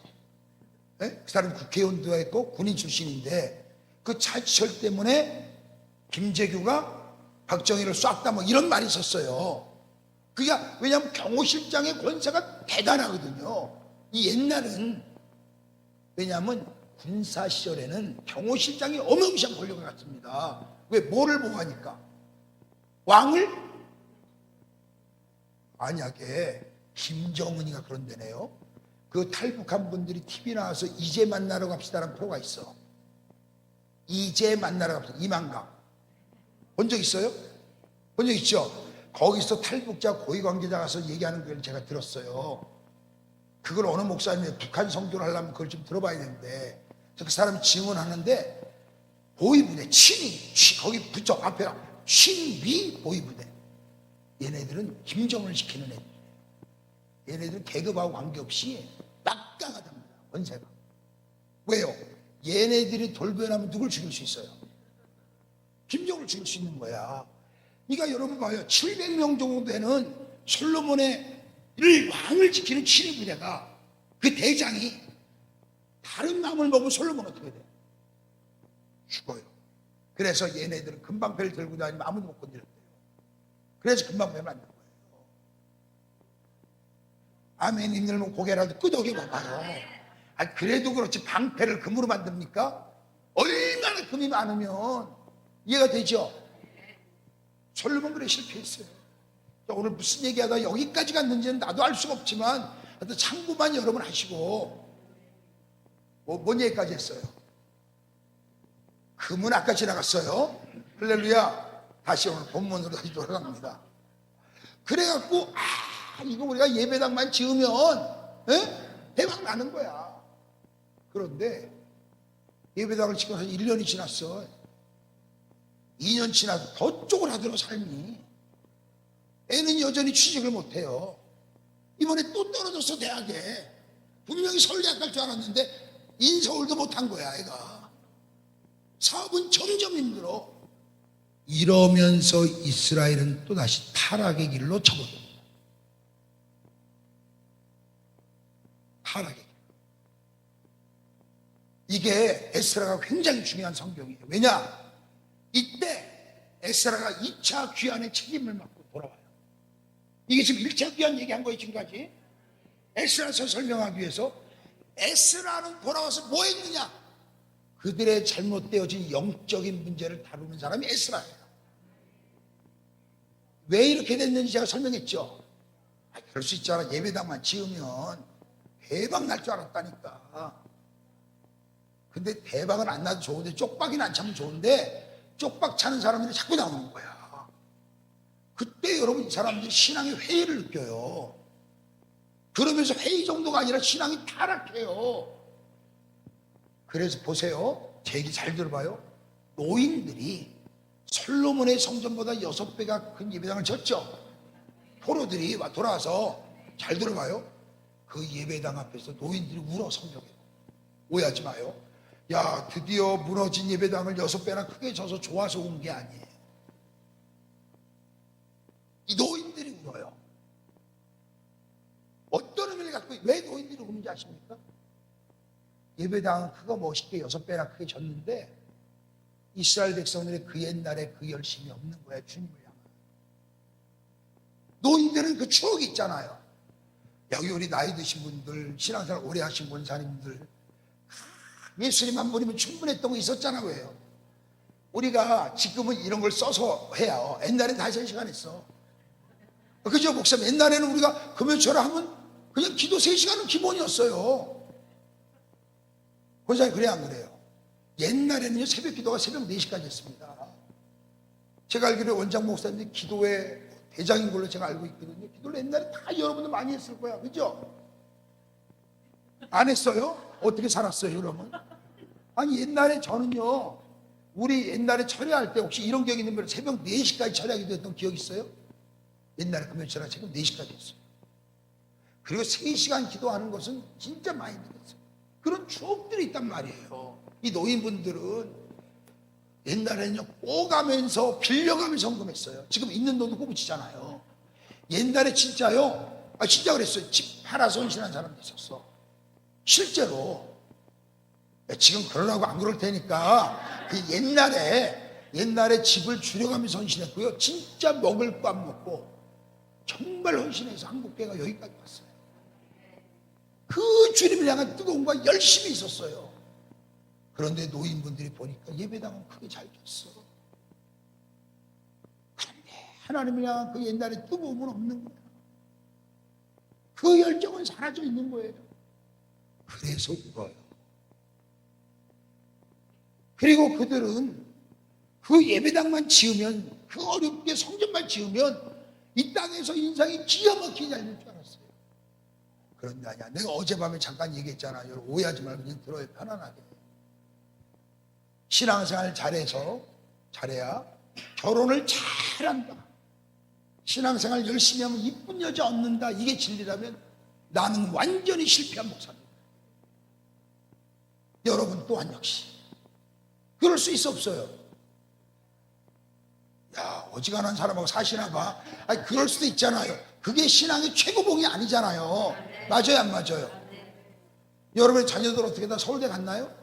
네? 그 사람 국회의원도 했고 군인 출신인데, 그 차지철 때문에 김재규가 박정희를 쐈다 뭐 이런 말이 있었어요. 그게 왜냐하면 경호실장의 권세가 대단하거든요. 이 옛날은, 왜냐하면 군사 시절에는 경호실장이 어마무시한 권력을 갖습니다. 왜? 뭐를 보호하니까? 왕을? 만약에 김정은이가 그런데네요, 그 탈북한 분들이 TV 나와서 이제 만나러 갑시다라는 프로가 있어. 이제 만나러 갑시다. 이만강 본 적 있어요? 본 적 있죠? 거기서 탈북자 고위 관계자 가서 얘기하는 걸 제가 들었어요. 그걸 어느 목사님이 북한 선교를 하려면 그걸 좀 들어봐야 되는데, 그 사람이 증언하는데 보위부대, 거기 붙여 앞에 친위 보위부대. 얘네들은 김정은을 지키는 애들. 얘네들은 계급하고 관계없이 막강하답니다, 권세가. 왜요? 얘네들이 돌변하면 누굴 죽일 수 있어요? 김정은을 죽일 수 있는 거야. 그러니까 여러분 봐요. 700명 정도 되는 솔로몬의 왕을 지키는 7인 부대가, 그 대장이 다른 마음을 먹으면 솔로몬 어떻게 돼? 죽어요. 그래서 얘네들은 금방패를 들고 다니면 아무도 못 건드렸대요. 그래서 금방패를 만든 거예요. 아멘님들 뭐 고개라도 끄덕여 봐봐요. 아, 그래도 그렇지 방패를 금으로 만듭니까? 얼마나 금이 많으면 이해가 되죠? 솔로몬 그래 실패했어요. 오늘 무슨 얘기하다 여기까지 갔는지는 나도 알 수가 없지만 하여튼 참고만 여러분 하시고, 뭔 얘기까지 했어요? 금은 아까 지나갔어요. 할렐루야. 다시 오늘 본문으로 다시 돌아갑니다. 그래갖고 이거 우리가 예배당만 지으면 대박 나는 거야. 그런데 예배당을 지고 나서 1년이 지났어. 2년 지나서 더 쪼그라들어 삶이. 애는 여전히 취직을 못해요. 이번에 또 떨어져서 대학에. 분명히 서울대학 갈 줄 알았는데 인서울도 못한 거야 애가. 사업은 점점 힘들어. 이러면서 이스라엘은 또다시 타락의 길로 접어듭니다. 타락의 길. 이게 에스라가 굉장히 중요한 성경이에요. 왜냐? 이때 에스라가 2차 귀환의 책임을 맡고 돌아와요. 이게 지금 1차 귀환 얘기한 거예요 지금까지. 에스라서 설명하기 위해서 에스라는 돌아와서 뭐 했느냐? 그들의 잘못되어진 영적인 문제를 다루는 사람이 에스라예요. 왜 이렇게 됐는지 제가 설명했죠. 그럴 수 있잖아. 예배당만 지으면 대박 날 줄 알았다니까. 근데 대박은 안 나도 좋은데, 쪽박이는 안 차면 좋은데 쪽박 차는 사람들이 자꾸 나오는 거야. 그때 여러분 이 사람들이 신앙의 회의를 느껴요. 그러면서 회의 정도가 아니라 신앙이 타락해요. 그래서 보세요. 제 얘기 잘 들어봐요. 노인들이 솔로몬의 성전보다 6배가 큰 예배당을 졌죠. 포로들이 돌아와서, 잘 들어봐요. 그 예배당 앞에서 노인들이 울어 성벽에. 오해하지 마요. 야, 드디어 무너진 예배당을 6배나 크게 져서 좋아서 온 게 아니에요. 이 노인들이 울어요. 어떤 의미를 갖고 왜 노인들이 우는지 아십니까? 예배당은 크고 멋있게 6배나 크게 졌는데 이스라엘 백성들의 그 옛날에 그 열심이 없는 거야. 주님을 향한. 노인들은 그 추억이 있잖아요. 여기 우리 나이 드신 분들, 신앙생활 오래 하신 권사님들, 예수님 한 분이면 충분했던 거 있었잖아. 왜요? 우리가 지금은 이런 걸 써서 해요. 옛날엔 다 3시간 했어. 그죠 목사님? 옛날에는 우리가 금요철에 하면 그냥 기도 3시간은 기본이었어요. 권사님 그래 안 그래요? 옛날에는요 새벽 기도가 새벽 4시까지 했습니다. 제가 알기로 원장 목사님이 기도의 대장인 걸로 제가 알고 있거든요. 기도를 옛날에 다 여러분들 많이 했을 거야. 그죠? 안 했어요? 어떻게 살았어요 여러분? 아니 옛날에 저는요, 우리 옛날에 철회할 때 혹시 이런 기억이 있는 분 새벽 4시까지 철회하기도 했던 기억 있어요? 옛날에 금요일에 새벽 4시까지 했어요. 그리고 3시간 기도하는 것은 진짜 많이 들었어요. 그런 추억들이 있단 말이에요. 이 노인분들은 옛날에는요 꼬가면서 빌려가면서 헌금했어요. 지금 있는 돈도 꼬부치잖아요. 옛날에 진짜요, 진짜 그랬어요. 집 팔아서 헌신한 사람도 있었어. 실제로. 지금 그러라고 안 그럴 테니까 그 옛날에 집을 줄여가면서 헌신했고요. 진짜 먹을 거 안 먹고 정말 헌신해서 한국교회가 여기까지 왔어요. 그 주님을 향한 뜨거움과 열심히 있었어요. 그런데 노인분들이 보니까 예배당은 크게 잘 졌어. 그런데 하나님을 향한 그 옛날에 뜨거움은 없는 거야. 그 열정은 사라져 있는 거예요. 그래서 울어요. 그리고 그들은 그 예배당만 지으면, 그 어렵게 성전만 지으면 이 땅에서 인생이 기가 막히게 잘 될 줄 알았어요. 그런데 아니야. 내가 어젯밤에 잠깐 얘기했잖아. 여러분 오해하지 말고 그냥 들어요. 편안하게. 신앙생활 잘해야 결혼을 잘한다. 신앙생활 열심히 하면 이쁜 여자 얻는다. 이게 진리라면 나는 완전히 실패한 목사입니다. 여러분 또한 역시 그럴 수 있어 없어요? 야, 어지간한 사람하고 사시나 봐. 아니, 그럴 수도 있잖아요. 그게 신앙의 최고봉이 아니잖아요. 맞아요, 안 맞아요? 여러분의 자녀들 어떻게 다 서울대 갔나요?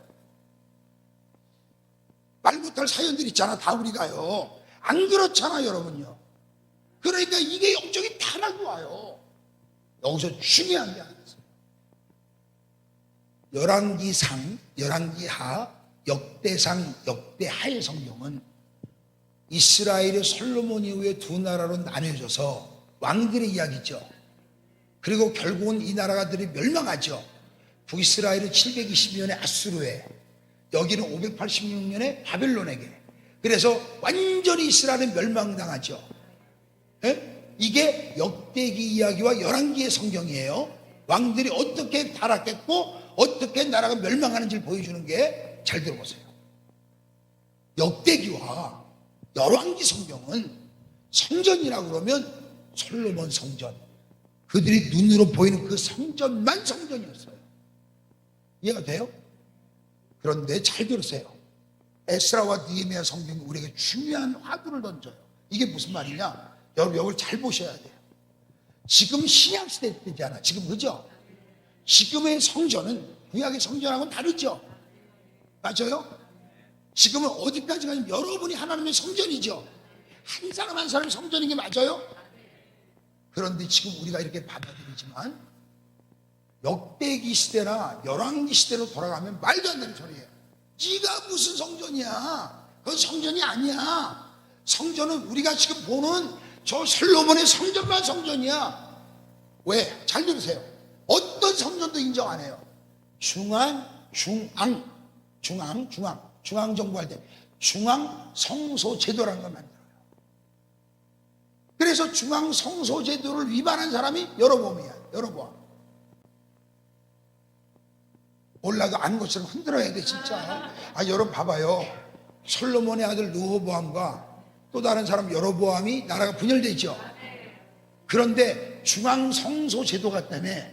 말 못할 사연들 있잖아. 다 우리가요. 안 그렇잖아, 여러분요. 그러니까 이게 영적인 타락이 와요. 여기서 중요한 게 하나 있어요. 열왕기상, 열왕기하, 역대상, 역대하의 성경은 이스라엘의 솔로몬 이후에 두 나라로 나뉘어져서 왕들의 이야기죠. 그리고 결국은 이 나라들이 멸망하죠. 북이스라엘은 720년에 아수르에, 여기는 586년에 바벨론에게. 그래서 완전히 이스라엘은 멸망당하죠. 예? 이게 역대기 이야기와 열왕기의 성경이에요. 왕들이 어떻게 타락했고 어떻게 나라가 멸망하는지를 보여주는 게, 잘 들어보세요. 역대기와 열왕기 성경은 성전이라 그러면 솔로몬 성전, 그들이 눈으로 보이는 그 성전만 성전이었어요. 이해가 돼요? 그런데 잘 들으세요. 에스라와 느헤미야 성경이 우리에게 중요한 화두를 던져요. 이게 무슨 말이냐? 여러분 이걸 잘 보셔야 돼요. 지금 신약시대 때잖아. 지금 그죠? 지금의 성전은 구약의 성전하고는 다르죠? 맞아요? 지금은 어디까지 가냐면 여러분이 하나님의 성전이죠. 한 사람 한 사람이 성전인 게 맞아요? 그런데 지금 우리가 이렇게 받아들이지만 역대기 시대나 열왕기 시대로 돌아가면 말도 안 되는 소리예요. 네가 무슨 성전이야? 그건 성전이 아니야. 성전은 우리가 지금 보는 저 솔로몬의 성전만 성전이야. 왜? 잘 들으세요. 어떤 성전도 인정 안 해요. 중앙 정부할 때 중앙 성소 제도라는 걸 만들어요. 그래서 중앙 성소 제도를 위반한 사람이 여로보암이야. 여로보암. 몰라도 아는 것처럼 흔들어야 돼 진짜. 여러분 봐봐요. 솔로몬의 아들 르호보암과 또 다른 사람 여로보암이 나라가 분열되죠. 그런데 중앙 성소 제도가 때문에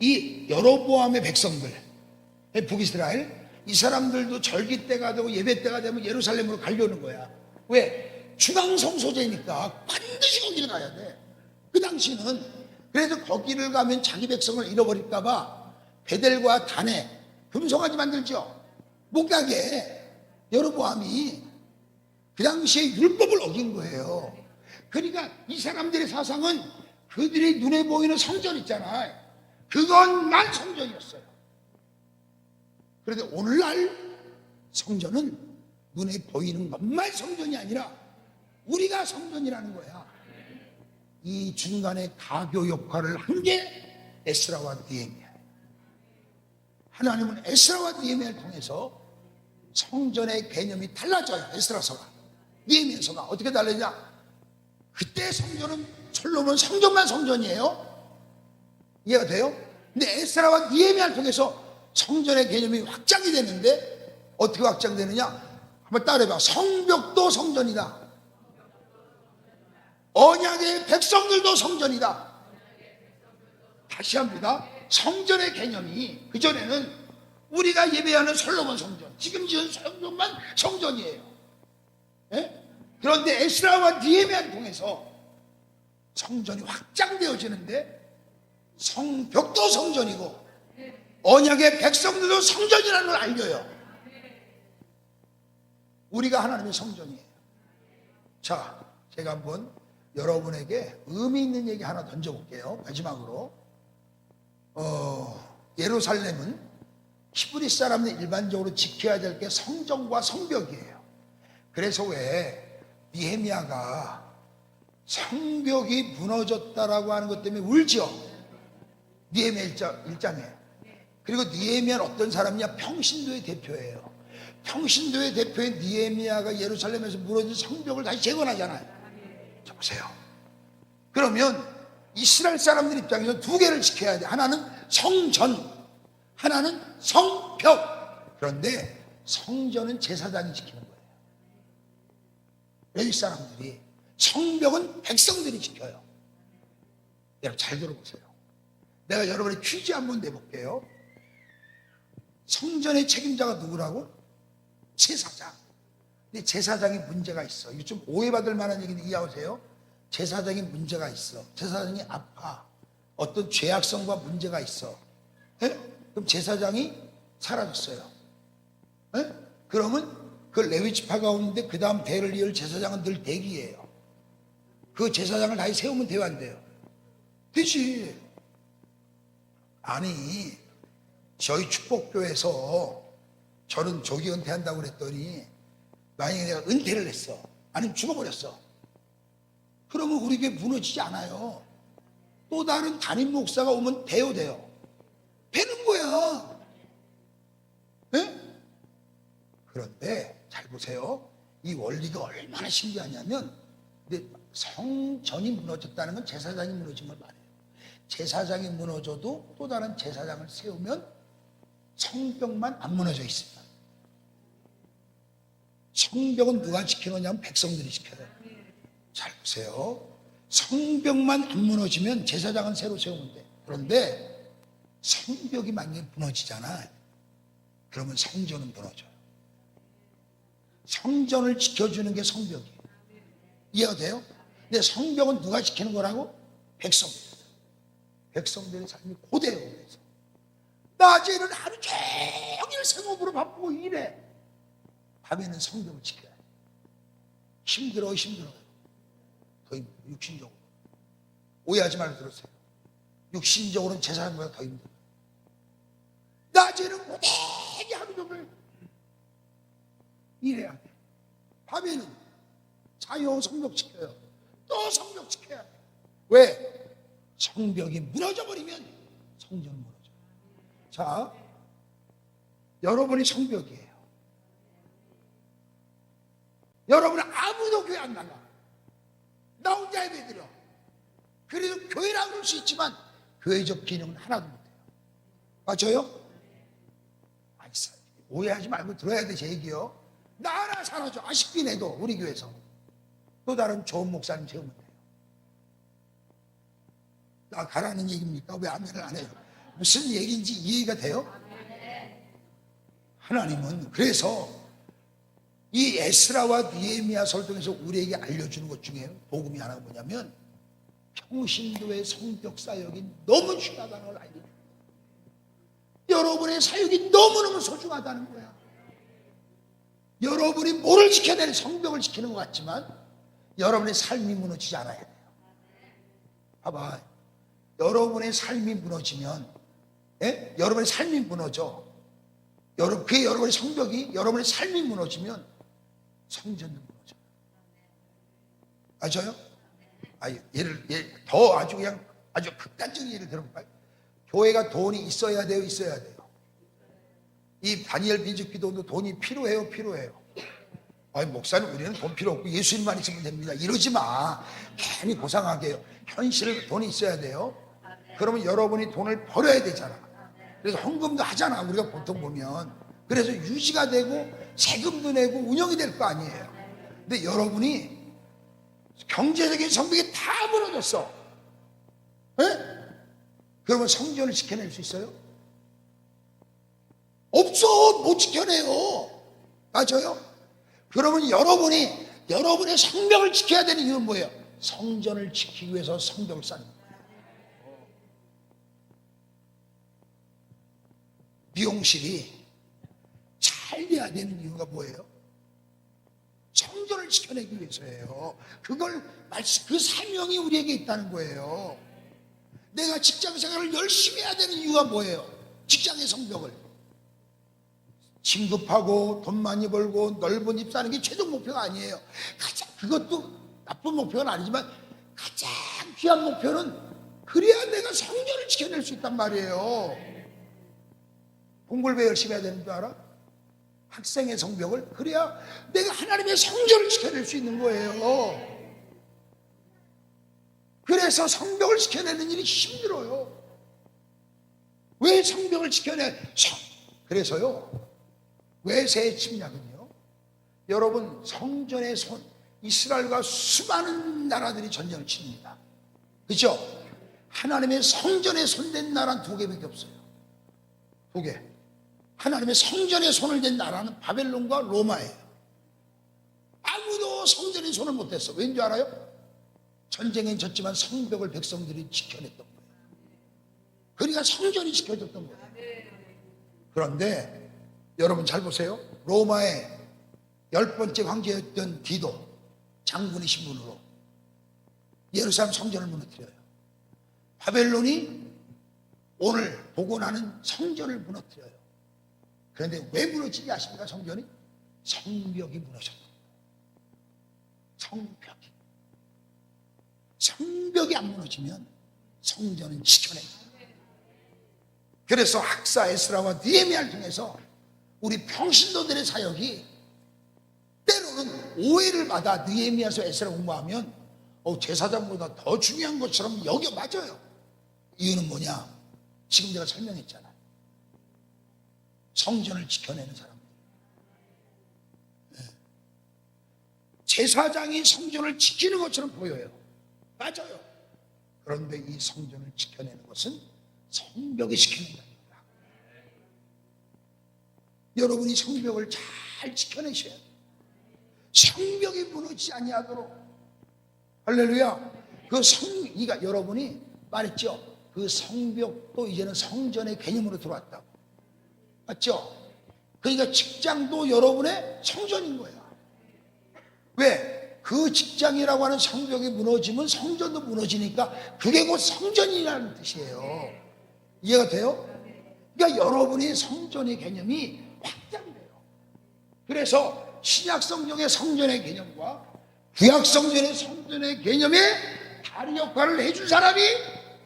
이 여로보암의 백성들, 북이스라엘, 이 사람들도 절기 때가 되고 예배 때가 되면 예루살렘으로 가려는 거야. 왜? 중앙 성소제니까 반드시 거기를 가야 돼. 그 당시는. 그래서 거기를 가면 자기 백성을 잃어버릴까 봐 베델과 단에 금송아지 만들죠. 못 가게. 여로보암이 그 당시에 율법을 어긴 거예요. 그러니까 이 사람들의 사상은 그들의 눈에 보이는 성전 있잖아요. 그것만 성전이었어요. 그런데 오늘날 성전은 눈에 보이는 것만 성전이 아니라 우리가 성전이라는 거야. 이 중간에 가교 역할을 한 게 에스라와 느헤미야. 하나님은 에스라와 느헤미야를 통해서 성전의 개념이 달라져요. 에스라서가, 느헤미야서가 어떻게 달라지냐? 그때 성전은 솔로몬 성전만 성전이에요. 이해가 돼요? 근데 에스라와 느헤미야를 통해서 성전의 개념이 확장이 되는데 어떻게 확장되느냐? 한번 따라해봐. 성벽도 성전이다. 언약의 백성들도 성전이다. 다시 합니다. 성전의 개념이 그전에는 우리가 예배하는 솔로몬 성전, 지금 지은 성전만 성전이에요. 예? 그런데 에스라와 느헤미야를 통해서 성전이 확장되어지는데 성벽도 성전이고 언약의 백성들도 성전이라는 걸 알려요. 우리가 하나님의 성전이에요. 자, 제가 한번 여러분에게 의미 있는 얘기 하나 던져볼게요. 마지막으로 예루살렘은 히브리 사람들이 일반적으로 지켜야 될 게 성전과 성벽이에요. 그래서 왜 느헤미야가 성벽이 무너졌다라고 하는 것 때문에 울죠. 느헤미야 1장에. 그리고 느헤미야는 어떤 사람이냐? 평신도의 대표예요. 평신도의 대표인 느헤미야가 예루살렘에서 무너진 성벽을 다시 재건하잖아요. 자, 보세요. 그러면 이스라엘 사람들 입장에서 두 개를 지켜야 돼. 하나는 성전, 하나는 성벽. 그런데 성전은 제사장이 지키는 거예요. 레위 사람들이. 성벽은 백성들이 지켜요. 여러분 잘 들어보세요. 내가 여러분의 퀴즈 한번 내볼게요. 성전의 책임자가 누구라고? 제사장. 근데 제사장이 문제가 있어. 이거 좀 오해받을 만한 얘기인데 이해하세요? 제사장이 문제가 있어. 제사장이 아파. 어떤 죄악성과 문제가 있어. 에? 그럼 제사장이 사라졌어요. 에? 그러면 그 레위 지파 가운데 그 다음 대를 이을 제사장은 늘 대기예요. 그 제사장을 다시 세우면 돼요, 안 돼요? 되지. 아니, 저희 축복교회에서 저는 조기 은퇴한다고 그랬더니 만약에 내가 은퇴를 했어, 아니면 죽어버렸어, 그러면 우리 교회 무너지지 않아요. 또 다른 담임 목사가 오면 돼요. 되는 거야. 네? 그런데 잘 보세요. 이 원리가 얼마나 신기하냐면, 근데 성전이 무너졌다는 건 제사장이 무너진 걸 말해요. 제사장이 무너져도 또 다른 제사장을 세우면 성벽만 안 무너져 있습니다. 성벽은 누가 지키느냐면 백성들이 지켜요. 잘 보세요. 성벽만 안 무너지면 제사장은 새로 세우면 돼. 그런데 성벽이 만약에 무너지잖아. 그러면 성전은 무너져요. 성전을 지켜주는 게 성벽이에요. 이해가 돼요? 근데 성벽은 누가 지키는 거라고? 백성들. 백성들의 삶이 고대요. 그래서 낮에는 하루 종일 생업으로 바쁘고 일해. 밤에는 성벽을 지켜야 돼. 힘들어요. 더 힘들어요. 육신적으로. 오해하지 말고 들으세요. 육신적으로는 제사장보다 더 힘들어요. 낮에는 고되게 하루 종일 일해야 돼. 밤에는 자유 성벽 지켜요. 또 성벽 지켜야 돼. 왜? 성벽이 무너져 버리면 성전 무너져요. 자, 여러분이 성벽이에요. 여러분은 아무도 교회 안 나가. 나 혼자 예배드려. 그래도 교회라고 그럴 수 있지만 교회적 기능은 하나도 못해요. 맞아요? 아니, 오해하지 말고 들어야 돼. 제 얘기요. 나 하나 사라져. 아쉽긴 해도 우리 교회에서 또 다른 좋은 목사님 세우면 돼요. 나 가라는 얘기입니까? 왜 아멘을 안 해요? 무슨 얘기인지 이해가 돼요? 하나님은 그래서 이 에스라와 느헤미야서를 통해서 우리에게 알려주는 것 중에 복음이 하나가 뭐냐면 평신도의 성벽 사역이 너무 중요하다는 걸 알려줘요. 여러분의 사역이 너무너무 소중하다는 거야. 여러분이 뭐를 지켜야 되는 성벽을 지키는 것 같지만 여러분의 삶이 무너지지 않아야 돼요. 봐봐. 여러분의 삶이 무너지면, 예? 여러분의 삶이 무너져. 그게 여러분의 성벽이, 여러분의 삶이 무너지면 성전도 무너져요. 맞아요? 예를 더 아주 그냥 아주 극단적인 예를 들어볼까요? 교회가 돈이 있어야 돼요, 있어야 돼요. 이 다니엘 빈적 기도도 돈이 필요해요, 필요해요. 아니, 목사님, 우리는 돈 필요 없고 예수님만 있으면 됩니다. 이러지 마. 괜히 고상하게 해요. 현실 돈이 있어야 돼요. 그러면 여러분이 돈을 벌어야 되잖아. 그래서 헌금도 하잖아, 우리가 보통 보면. 그래서 유지가 되고 세금도 내고 운영이 될 거 아니에요. 근데 여러분이 경제적인 성벽이 다 무너졌어. 에? 그러면 성전을 지켜낼 수 있어요? 없어. 못 지켜내요. 맞아요? 그러면 여러분의 성벽을 지켜야 되는 이유는 뭐예요? 성전을 지키기 위해서 성벽을 쌓는 거예요. 미용실이 잘 돼야 되는 이유가 뭐예요? 성전을 지켜내기 위해서예요. 그 사명이 우리에게 있다는 거예요. 내가 직장 생활을 열심히 해야 되는 이유가 뭐예요? 직장의 성벽을 진급하고 돈 많이 벌고 넓은 집 사는 게 최종 목표가 아니에요. 그것도 나쁜 목표는 아니지만 가장 귀한 목표는 그래야 내가 성전을 지켜낼 수 있단 말이에요. 공부를 왜 열심히 해야 되는 줄 알아? 학생의 성벽을. 그래야 내가 하나님의 성전을 지켜낼 수 있는 거예요. 그래서 성벽을 지켜내는 일이 힘들어요. 왜 성벽을 지켜내? 그래서요, 외세의 침략은요, 여러분, 성전의 이스라엘과 수많은 나라들이 전쟁을 칩니다. 그렇죠? 하나님의 성전에 손댄 나라는 2개밖에 없어요. 2개. 하나님의 성전에 손을 댄 나라는 바벨론과 로마예요. 아무도 성전에 손을 못 댔어. 왠지 알아요? 전쟁엔 졌지만 성벽을 백성들이 지켜냈던 거예요. 그러니까 성전이 지켜졌던 거예요. 그런데 여러분 잘 보세요. 로마의 10번째 황제였던 디도 장군의 신분으로 예루살렘 성전을 무너뜨려요. 바벨론이 오늘 복원하는 성전을 무너뜨려요. 그런데 왜 무너지지 아십니까? 성전이? 성벽이 무너졌다. 성벽이 안 무너지면 성전은 지켜내요. 그래서 학사 에스라와 느헤미야를 통해서 우리 평신도들의 사역이 때로는 오해를 받아. 느헤미야서 에스라 공부하면 제사장보다 더 중요한 것처럼 여겨. 맞아요. 이유는 뭐냐? 지금 제가 설명했잖아요. 성전을 지켜내는 사람들. 제사장이 성전을 지키는 것처럼 보여요. 맞아요. 그런데 이 성전을 지켜내는 것은 성벽이 지키는 겁니다. 여러분이 성벽을 잘 지켜내셔야 돼요. 성벽이 무너지지 아니하도록. 할렐루야. 그러니까 여러분이 말했죠. 그 성벽도 이제는 성전의 개념으로 들어왔다고. 맞죠? 그러니까 직장도 여러분의 성전인 거야. 왜? 그 직장이라고 하는 성벽이 무너지면 성전도 무너지니까 그게 곧 성전이라는 뜻이에요. 이해가 돼요? 그러니까 여러분의 성전의 개념이 확장돼요. 그래서 신약 성경의 성전의 개념과 구약 성전의 성전의 개념에 다른 역할을 해준 사람이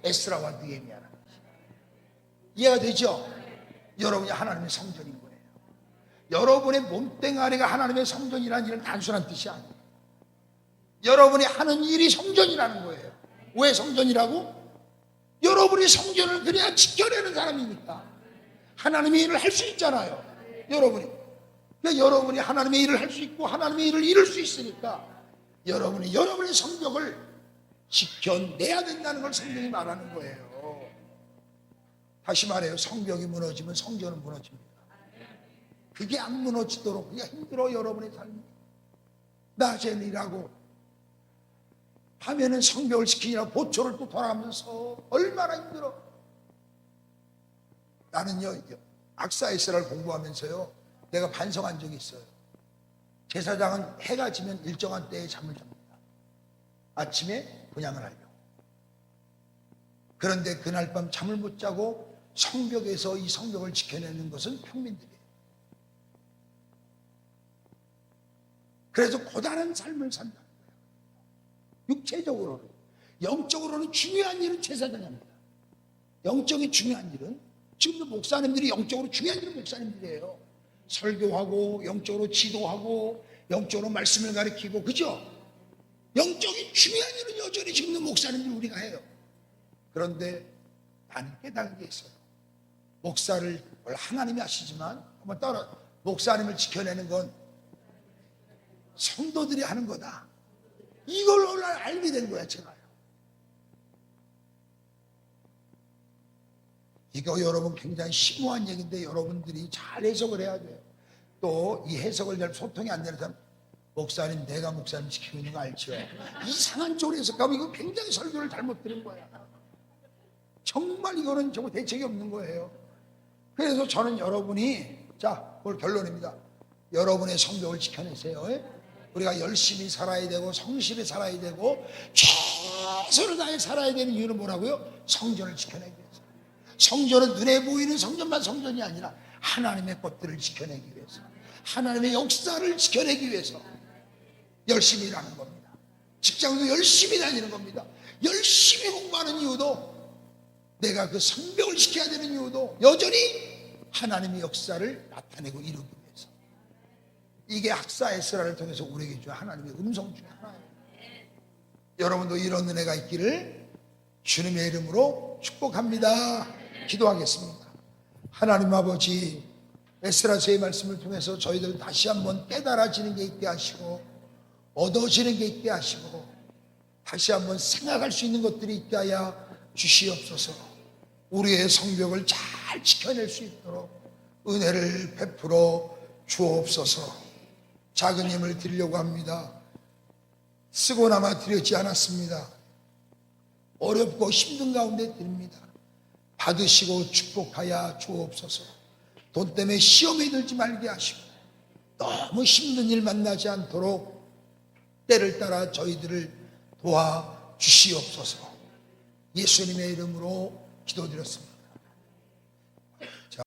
에스라와 느헤미야라는 것이에요. 이해가 되죠? 여러분이 하나님의 성전인 거예요. 여러분의 몸뚱아리가 하나님의 성전이라는 일은 단순한 뜻이 아니에요. 여러분이 하는 일이 성전이라는 거예요. 왜 성전이라고? 여러분이 성전을 그래야 지켜내는 사람이니까. 하나님의 일을 할 수 있잖아요. 여러분이 하나님의 일을 할 수 있고 하나님의 일을 이룰 수 있으니까 여러분이 여러분의 성벽을 지켜내야 된다는 걸 성경이 말하는 거예요. 다시 말해요. 성벽이 무너지면 성전은 무너집니다. 그게 안 무너지도록. 그게 힘들어. 여러분의 삶이 낮에는 일하고 밤에는 성벽을 지키느라 보초를 또 돌아가면서 얼마나 힘들어. 나는요, 악사에스라를 공부하면서요, 내가 반성한 적이 있어요. 제사장은 해가 지면 일정한 때에 잠을 잡니다. 아침에 분향을 하려고. 그런데 그날 밤 잠을 못 자고 성벽에서 이 성벽을 지켜내는 것은 평민들이에요. 그래서 고단한 삶을 산다. 육체적으로는. 영적으로는 중요한 일은 제사장이 합니다. 영적인 중요한 일은, 지금도 목사님들이 영적으로 중요한 일은 목사님들이에요. 설교하고 영적으로 지도하고 영적으로 말씀을 가르치고, 그죠? 영적인 중요한 일은 여전히 지금도 목사님들 우리가 해요. 그런데 나는 깨달은 게 있어요. 목사를 하나님이 하시지만 한번 따라, 목사님을 지켜내는 건 성도들이 하는 거다. 이걸 오늘 알게 된 거야, 제가요. 이거 여러분 굉장히 심오한 얘기인데 여러분들이 잘 해석을 해야 돼요. 또 이 해석을 잘 소통이 안 되는 사람, 목사님, 내가 목사님 지키고 있는 거 알죠? 이상한 쪽으로 해석하면 이거 굉장히 설교를 잘못 들은 거야. 정말 이거는 정말 대책이 없는 거예요. 그래서 저는 여러분이, 자, 오늘 결론입니다. 여러분의 성벽을 지켜내세요. 우리가 열심히 살아야 되고 성실히 살아야 되고 최선을 다해 살아야 되는 이유는 뭐라고요? 성전을 지켜내기 위해서. 성전은 눈에 보이는 성전만 성전이 아니라 하나님의 것들을 지켜내기 위해서, 하나님의 역사를 지켜내기 위해서 열심히 일하는 겁니다. 직장도 열심히 다니는 겁니다. 열심히 공부하는 이유도, 내가 그 성벽을 지켜야 되는 이유도 여전히 하나님의 역사를 나타내고 이루기 위해서. 이게 학사 에스라를 통해서 우리에게 준 하나님의 음성 중에 하나예요. 여러분도 이런 은혜가 있기를 주님의 이름으로 축복합니다. 기도하겠습니다. 하나님 아버지, 에스라서의 말씀을 통해서 저희들 다시 한번 깨달아지는 게 있게 하시고 얻어지는 게 있게 하시고 다시 한번 생각할 수 있는 것들이 있게 하여 주시옵소서. 우리의 성벽을 잘 지켜낼 수 있도록 은혜를 베풀어 주옵소서. 작은 힘을 드리려고 합니다. 쓰고나마 드렸지 않았습니다. 어렵고 힘든 가운데 드립니다. 받으시고 축복하여 주옵소서. 돈 때문에 시험에 들지 말게 하시고 너무 힘든 일 만나지 않도록 때를 따라 저희들을 도와주시옵소서. 예수님의 이름으로 기도드렸습니다.